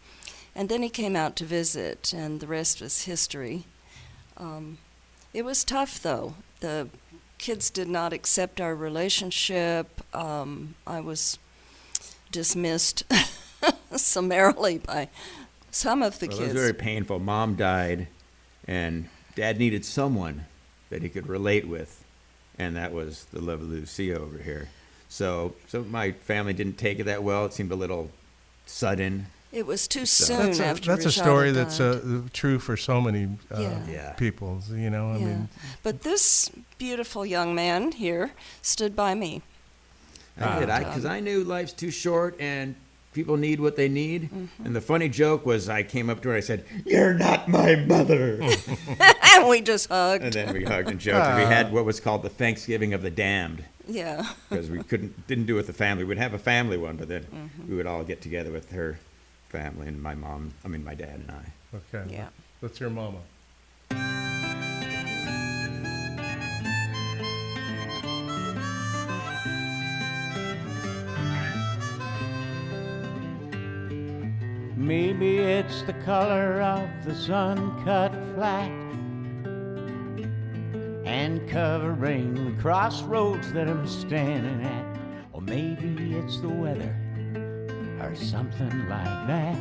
And then he came out to visit, and the rest was history. It was tough, though. The kids did not accept our relationship. I was dismissed summarily by some of the Well, kids. it was very painful. Mom died, and Dad needed someone that he could relate with, and that was the lovely Lucia over here. So my family didn't take it that well. It seemed a little sudden. It was too soon after That's a Rashada story died. that's true for so many Yeah. people, you know. I mean, But this beautiful young man here stood by me. I did, because I knew life's too short and people need what they need. And the funny joke was I came up to her and I said, "You're not my mother." And we just hugged. And then we hugged and joked. And we had what was called the Thanksgiving of the Damned. Yeah. Because we didn't do it with the family. We'd have a family one, but then we would all get together with her family and my dad and I. okay. Yeah. Let's hear Mama. Maybe it's the color of the sun cut flat and covering the crossroads that I'm standing at. Or maybe it's the weather or something like that.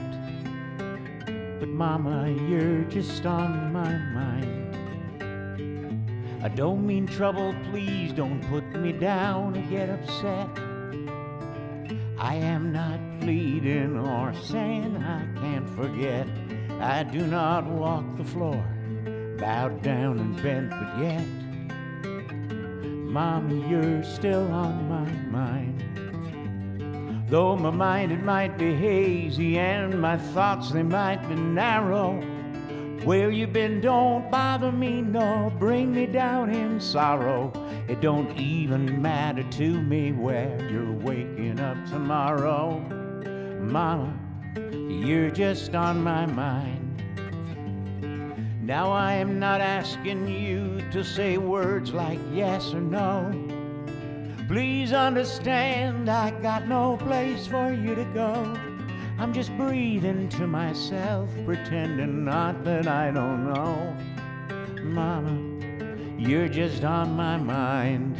But Mama, you're just on my mind. I don't mean trouble, please don't put me down or get upset. I am not pleading or saying I can't forget. I do not walk the floor, bowed down and bent, but yet, Mama, you're still on my mind. Though my mind, it might be hazy and my thoughts, they might be narrow. Where you been don't bother me, nor bring me down in sorrow. It don't even matter to me where you're waking up tomorrow. Mama, you're just on my mind. Now I am not asking you to say words like yes or no, Please understand, I got no place for you to go. I'm just breathing to myself, pretending not that I don't know. Mama, you're just on my mind.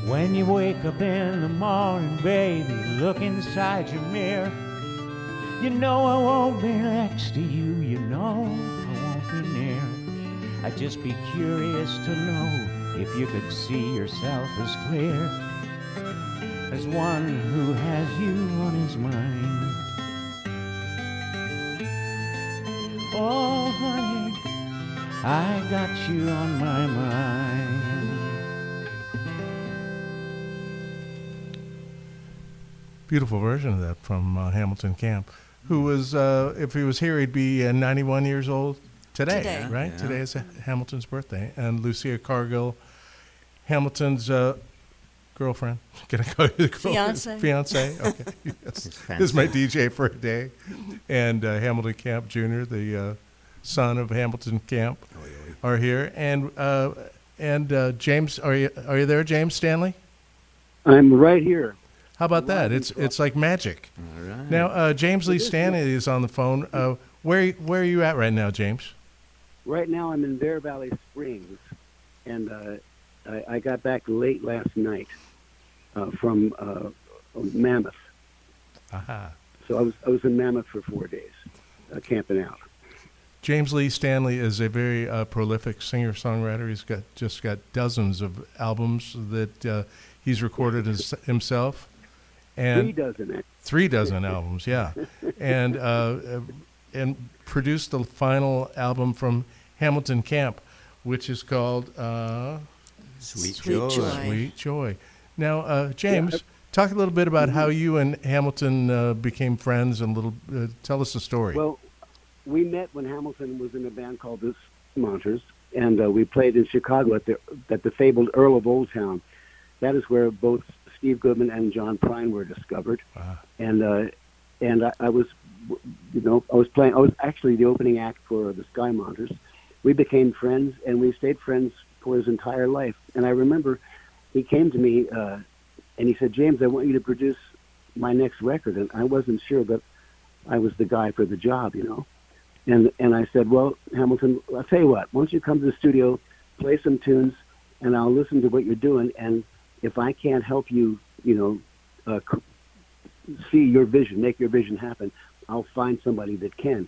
When you wake up in the morning, baby, look inside your mirror. You know I won't be next to you, you know I won't be near. I'd just be curious to know if you could see yourself as clear as one who has you on his mind. Oh, honey, I got you on my mind. Beautiful version of that from Hamilton Camp, who was, if he was here, he'd be 91 years old today. Right? Yeah. Today is Hamilton's birthday. And Lucia Cargill, Hamilton's girlfriend. Can I call you the girlfriend? Fiance. Okay. Yes. This is my DJ for a day. And Hamilton Camp Jr., the son of Hamilton Camp, are here. And James, are you there, James Stanley? I'm right here. How about that? It's like magic. All right. Now, James Lee Stanley is on the phone. Where are you at right now, James? Right now I'm in Bear Valley Springs, and I got back late last night from Mammoth. Aha. So I was in Mammoth for 4 days, camping out. James Lee Stanley is a very prolific singer-songwriter. He's just got dozens of albums that he's recorded himself. And 3 dozen albums, yeah. And produced the final album from Hamilton Camp, which is called Sweet Joy. Sweet Joy. Now, James, talk a little bit about how you and Hamilton became friends, and tell us the story. Well, we met when Hamilton was in a band called the Monsters, and we played in Chicago at the fabled Earl of Old Town. That is where both Steve Goodman and John Prine were discovered. Wow. And I was, I was actually the opening act for the Sky Monsters. We became friends, and we stayed friends for his entire life. And I remember he came to me and he said, "James, I want you to produce my next record." And I wasn't sure that I was the guy for the job, And I said, "Well, Hamilton, I'll tell you what. Once you come to the studio, play some tunes, and I'll listen to what you're doing. And if I can't help you, see your vision, make your vision happen, I'll find somebody that can."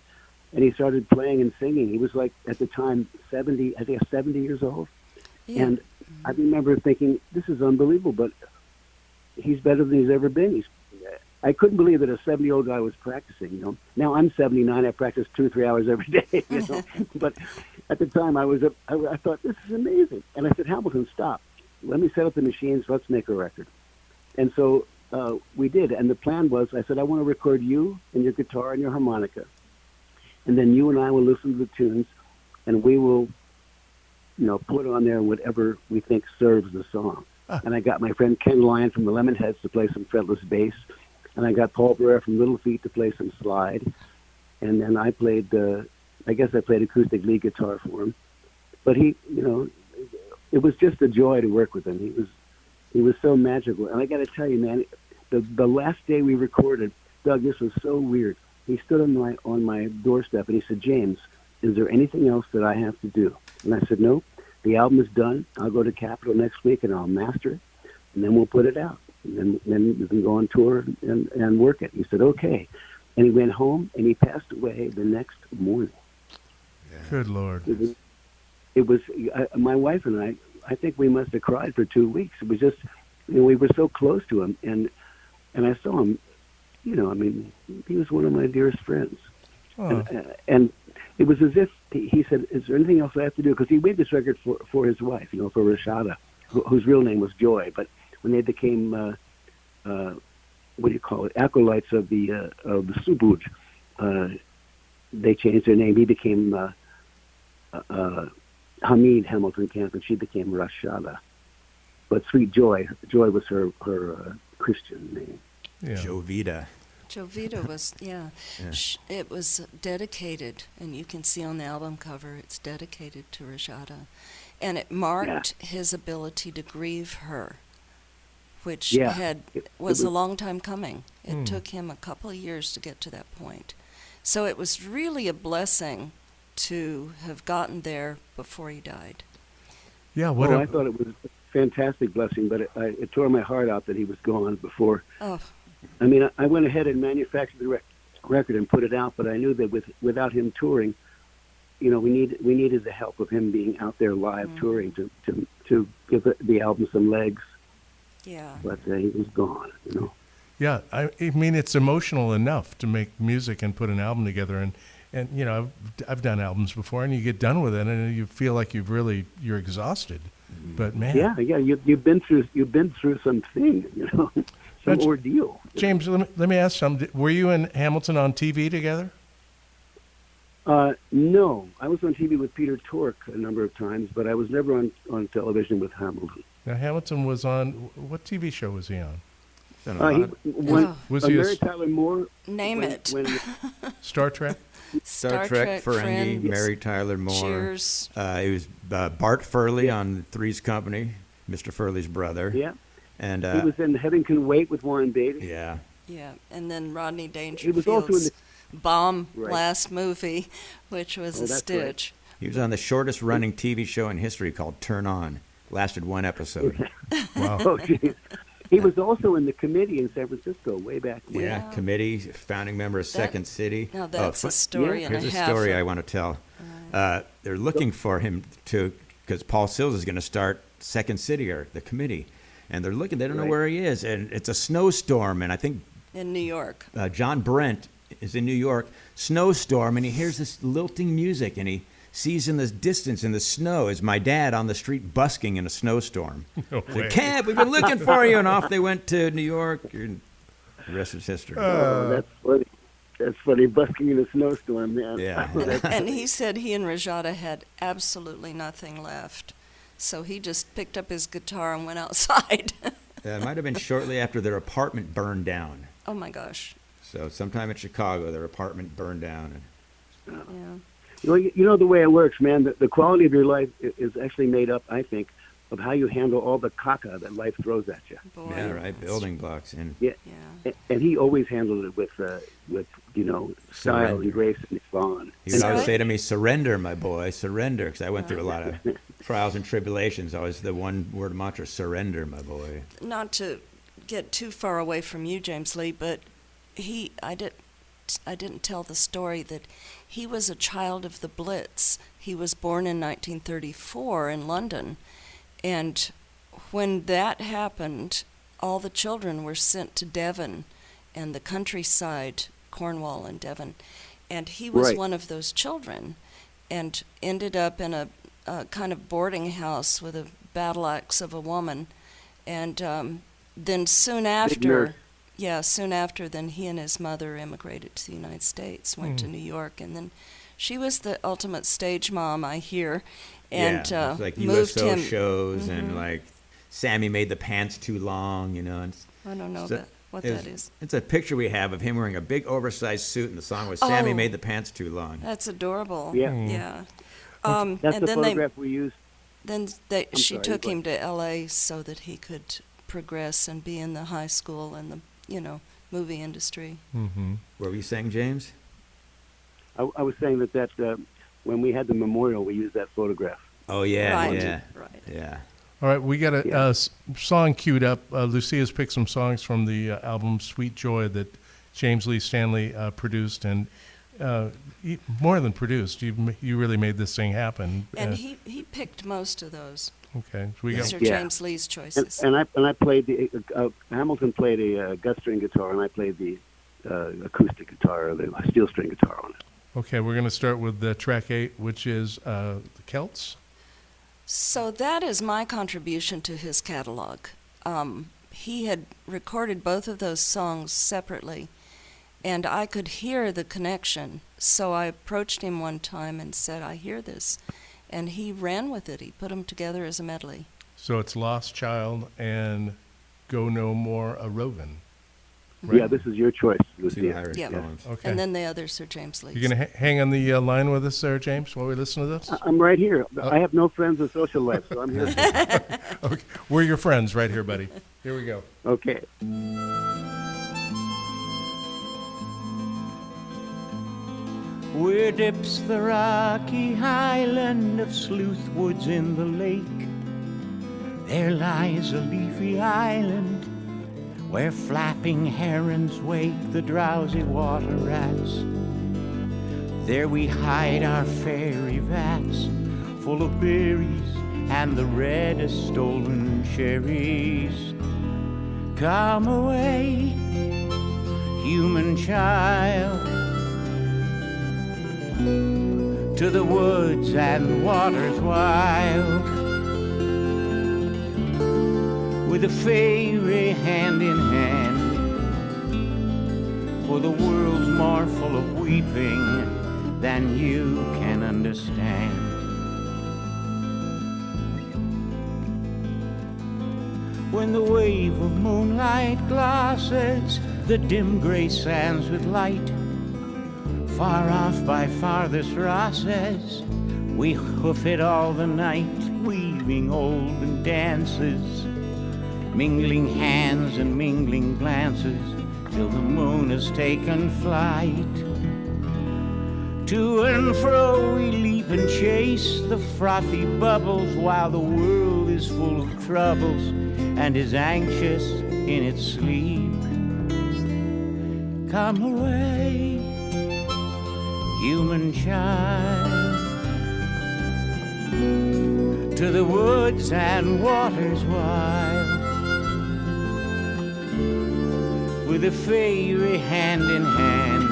And he started playing and singing. He was like, at the time, 70 years old. Yeah. And I remember thinking, this is unbelievable, but he's better than he's ever been. I couldn't believe that a 70-year-old guy was practicing, Now I'm 79. I practice 2 or 3 hours every day, But at the time, I thought, this is amazing. And I said, "Hamilton, stop. Let me set up the machines. Let's make a record." And so we did. And the plan was, I said, "I want to record you and your guitar and your harmonica. And then you and I will listen to the tunes, and we will, put on there whatever we think serves the song." And I got my friend Ken Lyon from the Lemonheads to play some fretless bass. And I got Paul Barrera from Little Feat to play some slide. And then I played, I played acoustic lead guitar for him. But he, it was just a joy to work with him. He was so magical. And I got to tell you, man, the last day we recorded, Doug, this was so weird. He stood on my doorstep and he said, "James, is there anything else that I have to do?" And I said, "No, the album is done. I'll go to Capitol next week and I'll master it, and then we'll put it out. And then we can go on tour and work it." He said, "Okay." And he went home and he passed away the next morning. Yeah. Good Lord. It was my wife and I think we must have cried for 2 weeks. It was just, we were so close to him. And I saw him, he was one of my dearest friends. Oh. And it was as if he said, "Is there anything else I have to do?" Because he made this record for his wife, for Rashada, whose real name was Joy. But when they became, acolytes of the Subud, they changed their name. He became Hamid Hamilton Camp, and she became Rashada. But Sweet Joy was her Christian name. Yeah. Jovita. Jovita was, Yeah. it was dedicated, and you can see on the album cover, it's dedicated to Rashada. And it marked his ability to grieve her, which was a long time coming. It took him a couple of years to get to that point. So it was really a blessing to have gotten there before he died. Yeah. I thought it was a fantastic blessing, but it tore my heart out that he was gone before. Oh. I mean, I went ahead and manufactured the record and put it out, but I knew that without him touring, we needed the help of him being out there live touring to give the album some legs. Yeah. But he was gone. Yeah, I mean, it's emotional enough to make music and put an album together, and I've done albums before, and you get done with it, and you feel like you're exhausted. But man, you've been through something, some ordeal. James, let me ask something. Were you and Hamilton on TV together? No, I was on TV with Peter Tork a number of times, but I was never on television with Hamilton. Now, Hamilton was on, what TV show was he on? Was he Mary Tyler Moore? Name it. Star Trek? Star Trek, Ferengi, Mary Tyler Moore. Cheers. He was Bart Furley on Three's Company, Mr. Furley's brother. Yeah. And he was in Heaven Can Wait with Warren Beatty. Yeah. Yeah, and then Rodney Dangerfield's He was also in the bomb last movie, which was a stitch. Right. He was on the shortest running TV show in history called Turn On. Lasted one episode. Wow. Oh, geez. He was also in the Committee in San Francisco way back when. Yeah, Committee, founding member of Second City. Now that's a story and a half. Here's a story I want to tell. They're looking for him because Paul Sills is going to start Second City or the Committee. And they're looking, they don't know where he is. And it's a snowstorm, and I think in New York. John Brent is in New York, snowstorm, and he hears this lilting music, and he sees in the distance in the snow is my dad on the street busking in a snowstorm. No way. Camp, we've been looking for you, and off they went to New York. And the rest is history. That's funny. That's funny, busking in a snowstorm, man. Yeah. And he said he and Rajada had absolutely nothing left. So he just picked up his guitar and went outside. It might have been shortly after their apartment burned down. Oh, my gosh. So sometime in Chicago, their apartment burned down. Yeah. You know the way it works, man. The quality of your life is actually made up, I think, of how you handle all the caca that life throws at you. Boy, Yeah, right. Building blocks. And Yeah. And he always handled it with style and grace and fun. he would always say to me, "Surrender, my boy, surrender," because I went through a lot of trials and tribulations. Always the one word mantra: "Surrender, my boy." Not to get too far away from you, James Lee, but I didn't tell the story that he was a child of the Blitz. He was born in 1934 in London, and when that happened, all the children were sent to Devon and the countryside, Cornwall and Devon, and he was one of those children and ended up in a kind of boarding house with a battle axe of a woman, and then soon after, then he and his mother immigrated to the United States, went to New York, and then she was the ultimate stage mom, I hear, and it's like moved USO him. shows and like Sammy made the pants too long, And I don't know what it was- that is. It's a picture we have of him wearing a big oversized suit, and the song was "Sammy Made the Pants Too Long." That's adorable. Yeah. Yeah. That's and the then photograph we used. she sorry, took go him to L.A. so that he could progress and be in the high school and the movie industry. Mm-hmm. What were you saying, James? I was saying that when we had the memorial, we used that photograph. Oh yeah, Right. yeah, Right. yeah. All right, we got a song queued up. Lucia's picked some songs from the album Sweet Joy that James Lee Stanley produced, and more than produced, you really made this thing happen. And he picked most of those. Okay, so we got These are James Lee's choices. And I played the Hamilton played a gut string guitar, and I played the acoustic guitar, or the steel string guitar on it. Okay, we're going to start with track 8, which is the Celts. So that is my contribution to his catalog. He had recorded both of those songs separately, And I could hear the connection. So I approached him one time and said, I hear this. And he ran with it. He put them together as a medley. So it's Lost Child and Go No More a Rovin'. Yeah, this is your choice, See Lucia. the Irish Yeah. poems. Okay. And then the other Sir James Lee. You going to hang on the line with us there, James, while we listen to this? I'm right here. I have no friends or social life, so I'm here. Okay. We're your friends right here, buddy. Here we go. Okay. Where dips the rocky highland of sleuth woods in the lake, there lies a leafy island where flapping herons wake the drowsy water rats. There we hide our fairy vats full of berries and the reddest stolen cherries. Come away, human child, to the woods and waters wild, with a fairy hand in hand, for the world's more full of weeping than you can understand. When the wave of moonlight glosses the dim gray sands with light, far off by farthest Rosses, we hoof it all the night, weaving olden dances, mingling hands and mingling glances, till the moon has taken flight. To and fro we leap and chase the frothy bubbles, while the world is full of troubles and is anxious in its sleep. Come away, human child, to the woods and waters wild, with a fairy hand in hand,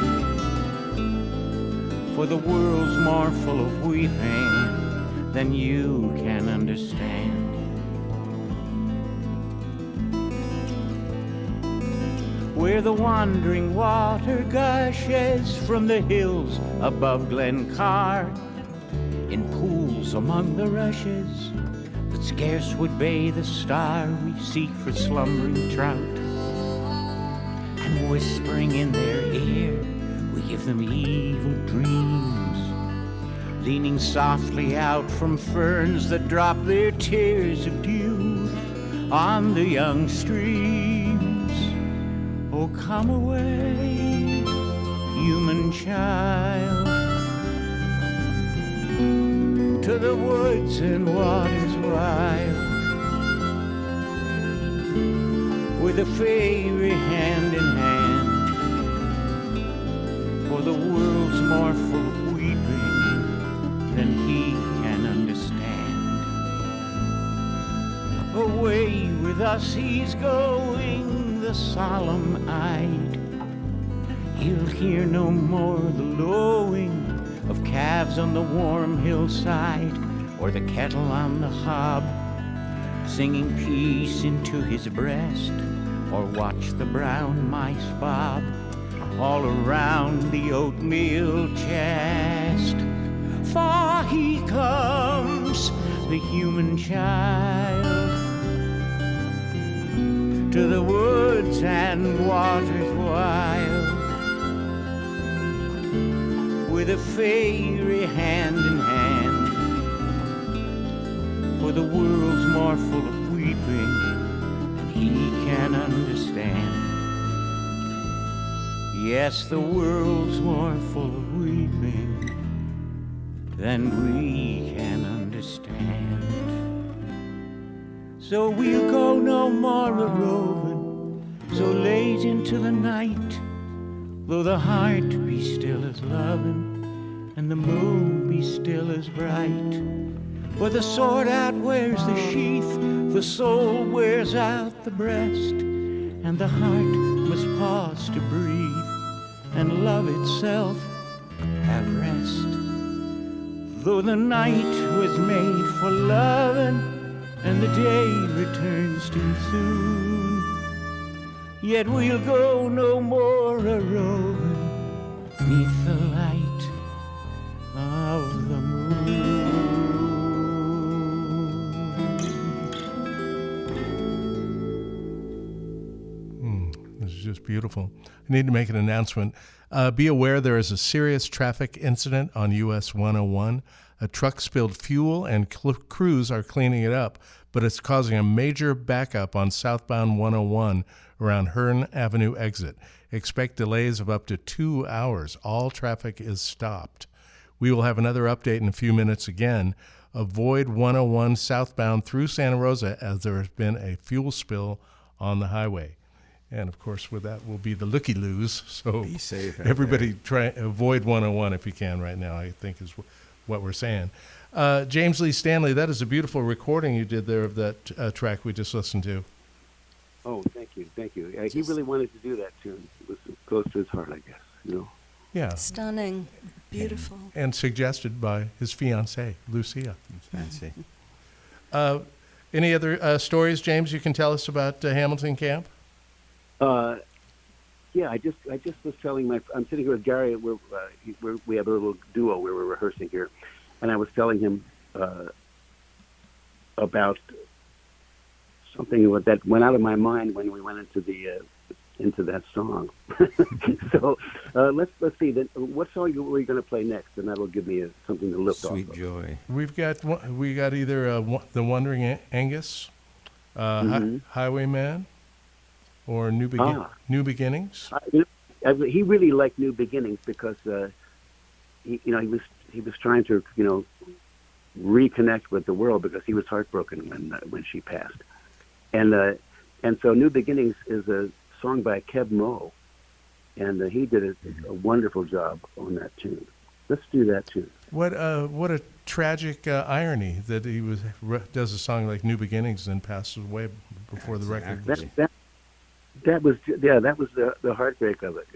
for the world's more full of weeping than you can understand. Where the wandering water gushes from the hills above Glencar, in pools among the rushes that scarce would bathe a star, we seek for slumbering trout, and whispering in their ear we give them evil dreams, leaning softly out from ferns that drop their tears of dew on the young streams. Oh, come away, human child, to the woods and waters wild, with a fairy hand in hand, for the world's more full of weeping than he can understand. Away with us he's going, the solemn-eyed. He'll hear no more the lowing of calves on the warm hillside, or the kettle on the hob singing peace into his breast, or watch the brown mice bob all around the oatmeal chest. For he comes, the human child, to the woods and waters wild, with a fairy hand in hand, for the world's more full of weeping than he can understand. Yes, the world's more full of weeping than we can understand. So we'll go no more a-roving so late into the night, though the heart be still as loving and the moon be still as bright. For the sword outwears the sheath, the soul wears out the breast, and the heart must pause to breathe and love itself have rest. Though the night was made for loving and the day returns too soon, yet we'll go no more a-roving 'neath the light of the moon. This is just beautiful. I need to make an announcement. Be aware there is a serious traffic incident on US 101. A truck spilled fuel and crews are cleaning it up, but it's causing a major backup on southbound 101 around Hearn Avenue exit. Expect delays of up to 2 hours. All traffic is stopped. We will have another update in a few minutes again. Avoid 101 southbound through Santa Rosa as there has been a fuel spill on the highway. And of course, with that will be the looky-loos. So Be safe out everybody try avoid 101 if you can right now, I think is what we're saying. James Lee Stanley, that is a beautiful recording you did there of that track we just listened to. Oh, thank you. He really wanted to do that tune. It was close to his heart, I guess. You know. Yeah. Stunning. Beautiful. And suggested by his fiancée, Lucia. Fancy. Any other stories, James, you can tell us about Hamilton Camp? Yeah, I just was telling I'm sitting here with Gary. We have a little duo where we're rehearsing here, and I was telling him about something that went out of my mind when we went into that song. So let's see. Then what song are we going to play next? And that'll give me something to lift off. Sweet Joy. We got either the Wandering Angus, Highwayman, or New Beginnings. He really liked New Beginnings because he was trying to reconnect with the world because he was heartbroken when she passed, and so New Beginnings is a song by Keb Mo, and he did a wonderful job on that tune. Let's do that tune. What a tragic irony that he does a song like New Beginnings and passes away before the record. That was the heartbreak of it,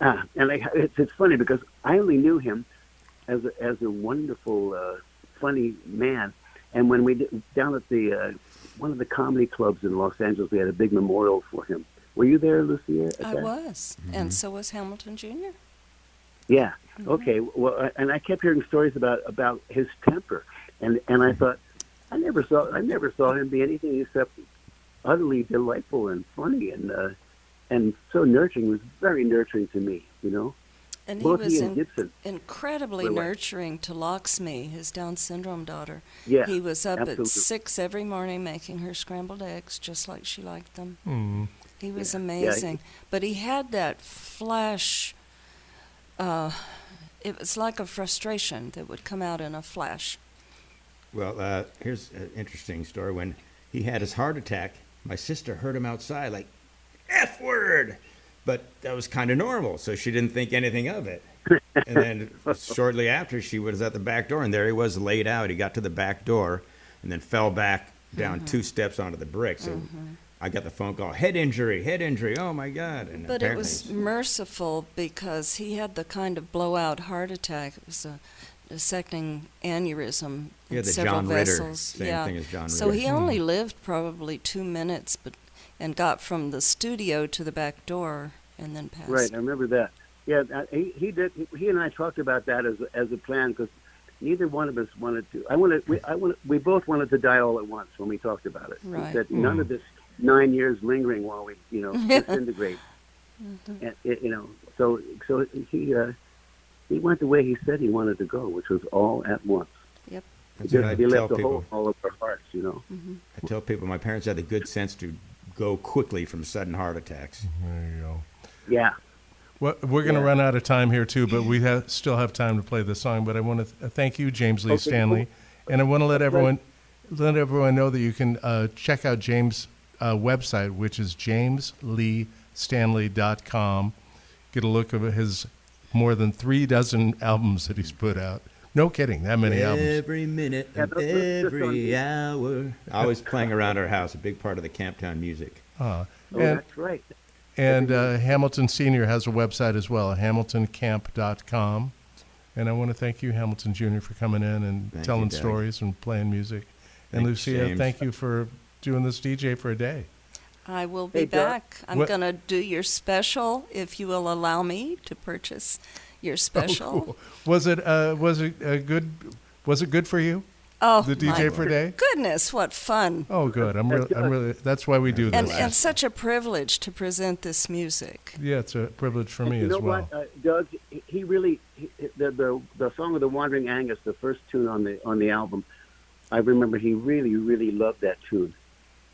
it's funny because I only knew him as a wonderful, funny man, and when we down at the one of the comedy clubs in Los Angeles, we had a big memorial for him. Were you there, Lucia? I was, and so was Hamilton Jr. Yeah. Mm-hmm. Okay. Well, and I kept hearing stories about his temper, and I thought I never saw him be anything except utterly delightful and funny and so nurturing. It was very nurturing to me, And both he was Gibson incredibly nurturing to Loxme, his Down syndrome daughter. Yeah, he was up absolutely. at 6 every morning making her scrambled eggs just like she liked them. Mm. He was amazing. But he had that flash, it was like a frustration that would come out in a flash. Well, here's an interesting story. When he had his heart attack, my sister heard him outside, like, F word! But that was kind of normal, so she didn't think anything of it. And then shortly after, she was at the back door, and there he was laid out. He got to the back door and then fell back down 2 steps onto the brick. So I got the phone call, head injury, oh, my God. And but it was merciful because he had the kind of blowout heart attack. It was a dissecting aneurysm in several John Ritter, vessels. same thing as John Ritter. So he only lived probably 2 minutes, and got from the studio to the back door and then passed. Right, I remember that. Yeah, he did. He and I talked about that as a plan because neither one of us wanted to. We both wanted to die all at once when we talked about it. Right. We said none of this 9 years lingering while we disintegrate. And, so he went the way he said he wanted to go, which was all at once. Yep. He left a hole all over our hearts, Mm-hmm. I tell people my parents had the good sense to go quickly from sudden heart attacks. There you go. Yeah. Well, we're going to run out of time here, too, but we still have time to play the song. But I want to thank you, James Lee Stanley. And I want to let everyone know that you can check out James' website, which is jamesleestanley.com. Get a look at his more than 36 albums that he's put out. No kidding, that many albums. Every minute and every hour. Always playing around our house, a big part of the Camptown music. That's right. And Hamilton Sr. has a website as well, hamiltoncamp.com. And I want to thank you, Hamilton Jr., for coming in and telling stories and playing music. And Thanks, Lucia, James. thank you for doing this DJ for a day. I will be Hey, Doc. back. I'm What- going to do your special if you will allow me to purchase your special. Oh, cool. Was it good? Was it good for you? Oh, The my DJ for a day? goodness, what fun. Oh, good. I'm really. That's why we do this. And such a privilege to present this music. Yeah, it's a privilege for me You as know well. what, Doug? He really the song of the Wandering Angus, the first tune on the album. I remember he really loved that tune.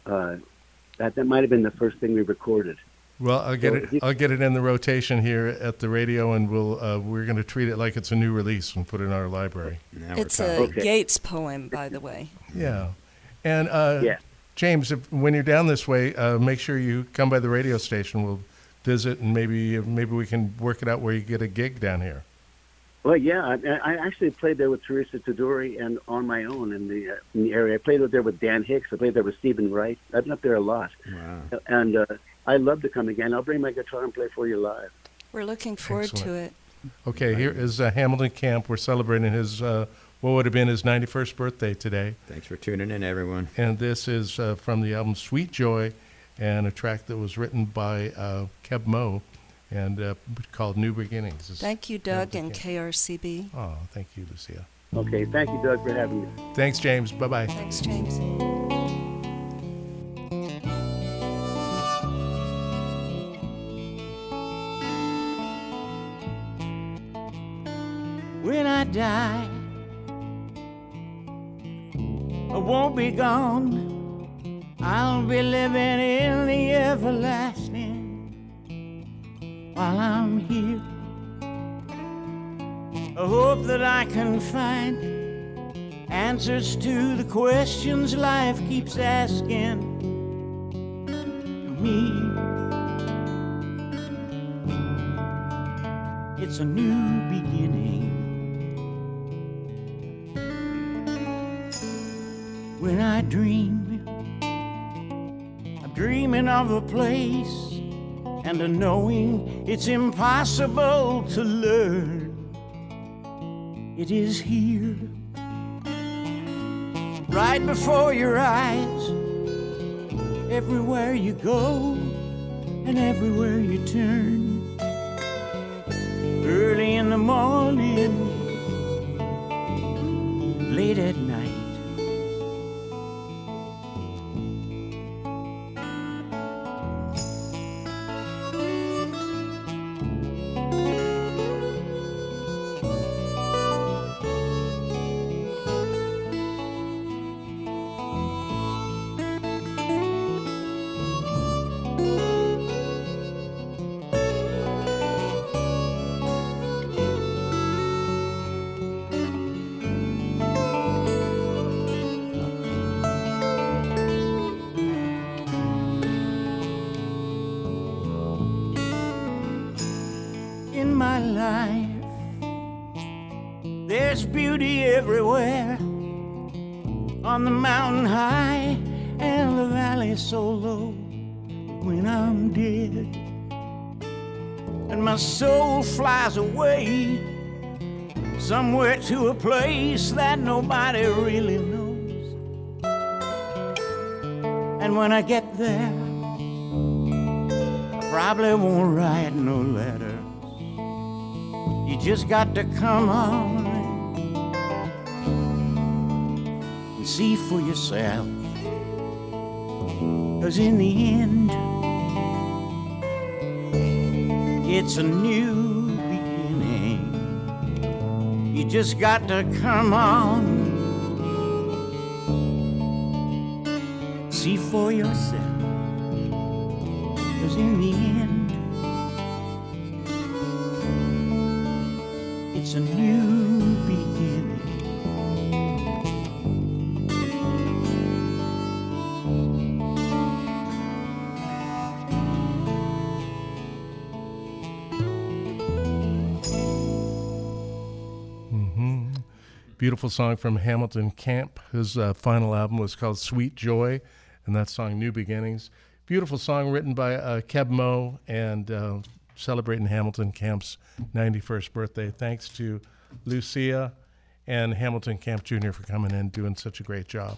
That might have been the first thing we recorded. Well, I'll get So it. he- I'll get it in the rotation here at the radio, and we're going to treat it like it's a new release and put it in our library. Now we're It's talking. a Okay. Yeats poem, by the way. Yeah, and Yeah. James, when you're down this way, make sure you come by the radio station. We'll visit, and maybe we can work it out where you get a gig down here. Well, yeah, I actually played there with Teresa Tadori and on my own in the area. I played there with Dan Hicks. I played there with Stephen Wright. I've been up there a lot, Wow. and I'd love to come again. I'll bring my guitar and play for you live. We're looking forward to Excellent. it. Okay, here is Hamilton Camp. We're celebrating his what would have been his 91st birthday today, Thanks for tuning in, everyone. and this is from the album Sweet Joy, and a track that was written by Keb Mo, and called New Beginnings. It's Thank you, Doug Hamilton and Camp. KRCB. Oh, thank you, Lucia. Okay, thank you, Doug, for having me. Thanks, James. Bye-bye. Thanks, James. When I die, I won't be gone. I'll be living in the everlasting while I'm here. I hope that I can find answers to the questions life keeps asking me. It's a new beginning. When I dream, I'm dreaming of a place and a knowing it's impossible to learn. It is here, right before your eyes, everywhere you go and everywhere you turn. Early in the morning, late at night. In my life, there's beauty everywhere, on the mountain high and the valley so low. When I'm dead and my soul flies away somewhere to a place that nobody really knows, and when I get there, I probably won't write no letter. You just got to come on and see for yourself. 'Cause in the end, it's a new beginning. You just got to come on, see for yourself. 'Cause in the end, it's a new beginning. Beautiful song from Hamilton Camp. His final album was called Sweet Joy, and that song New Beginnings. Beautiful song written by Keb Mo, and celebrating Hamilton Camp's 91st birthday. Thanks to Lucia and Hamilton Camp Jr. for coming in and doing such a great job.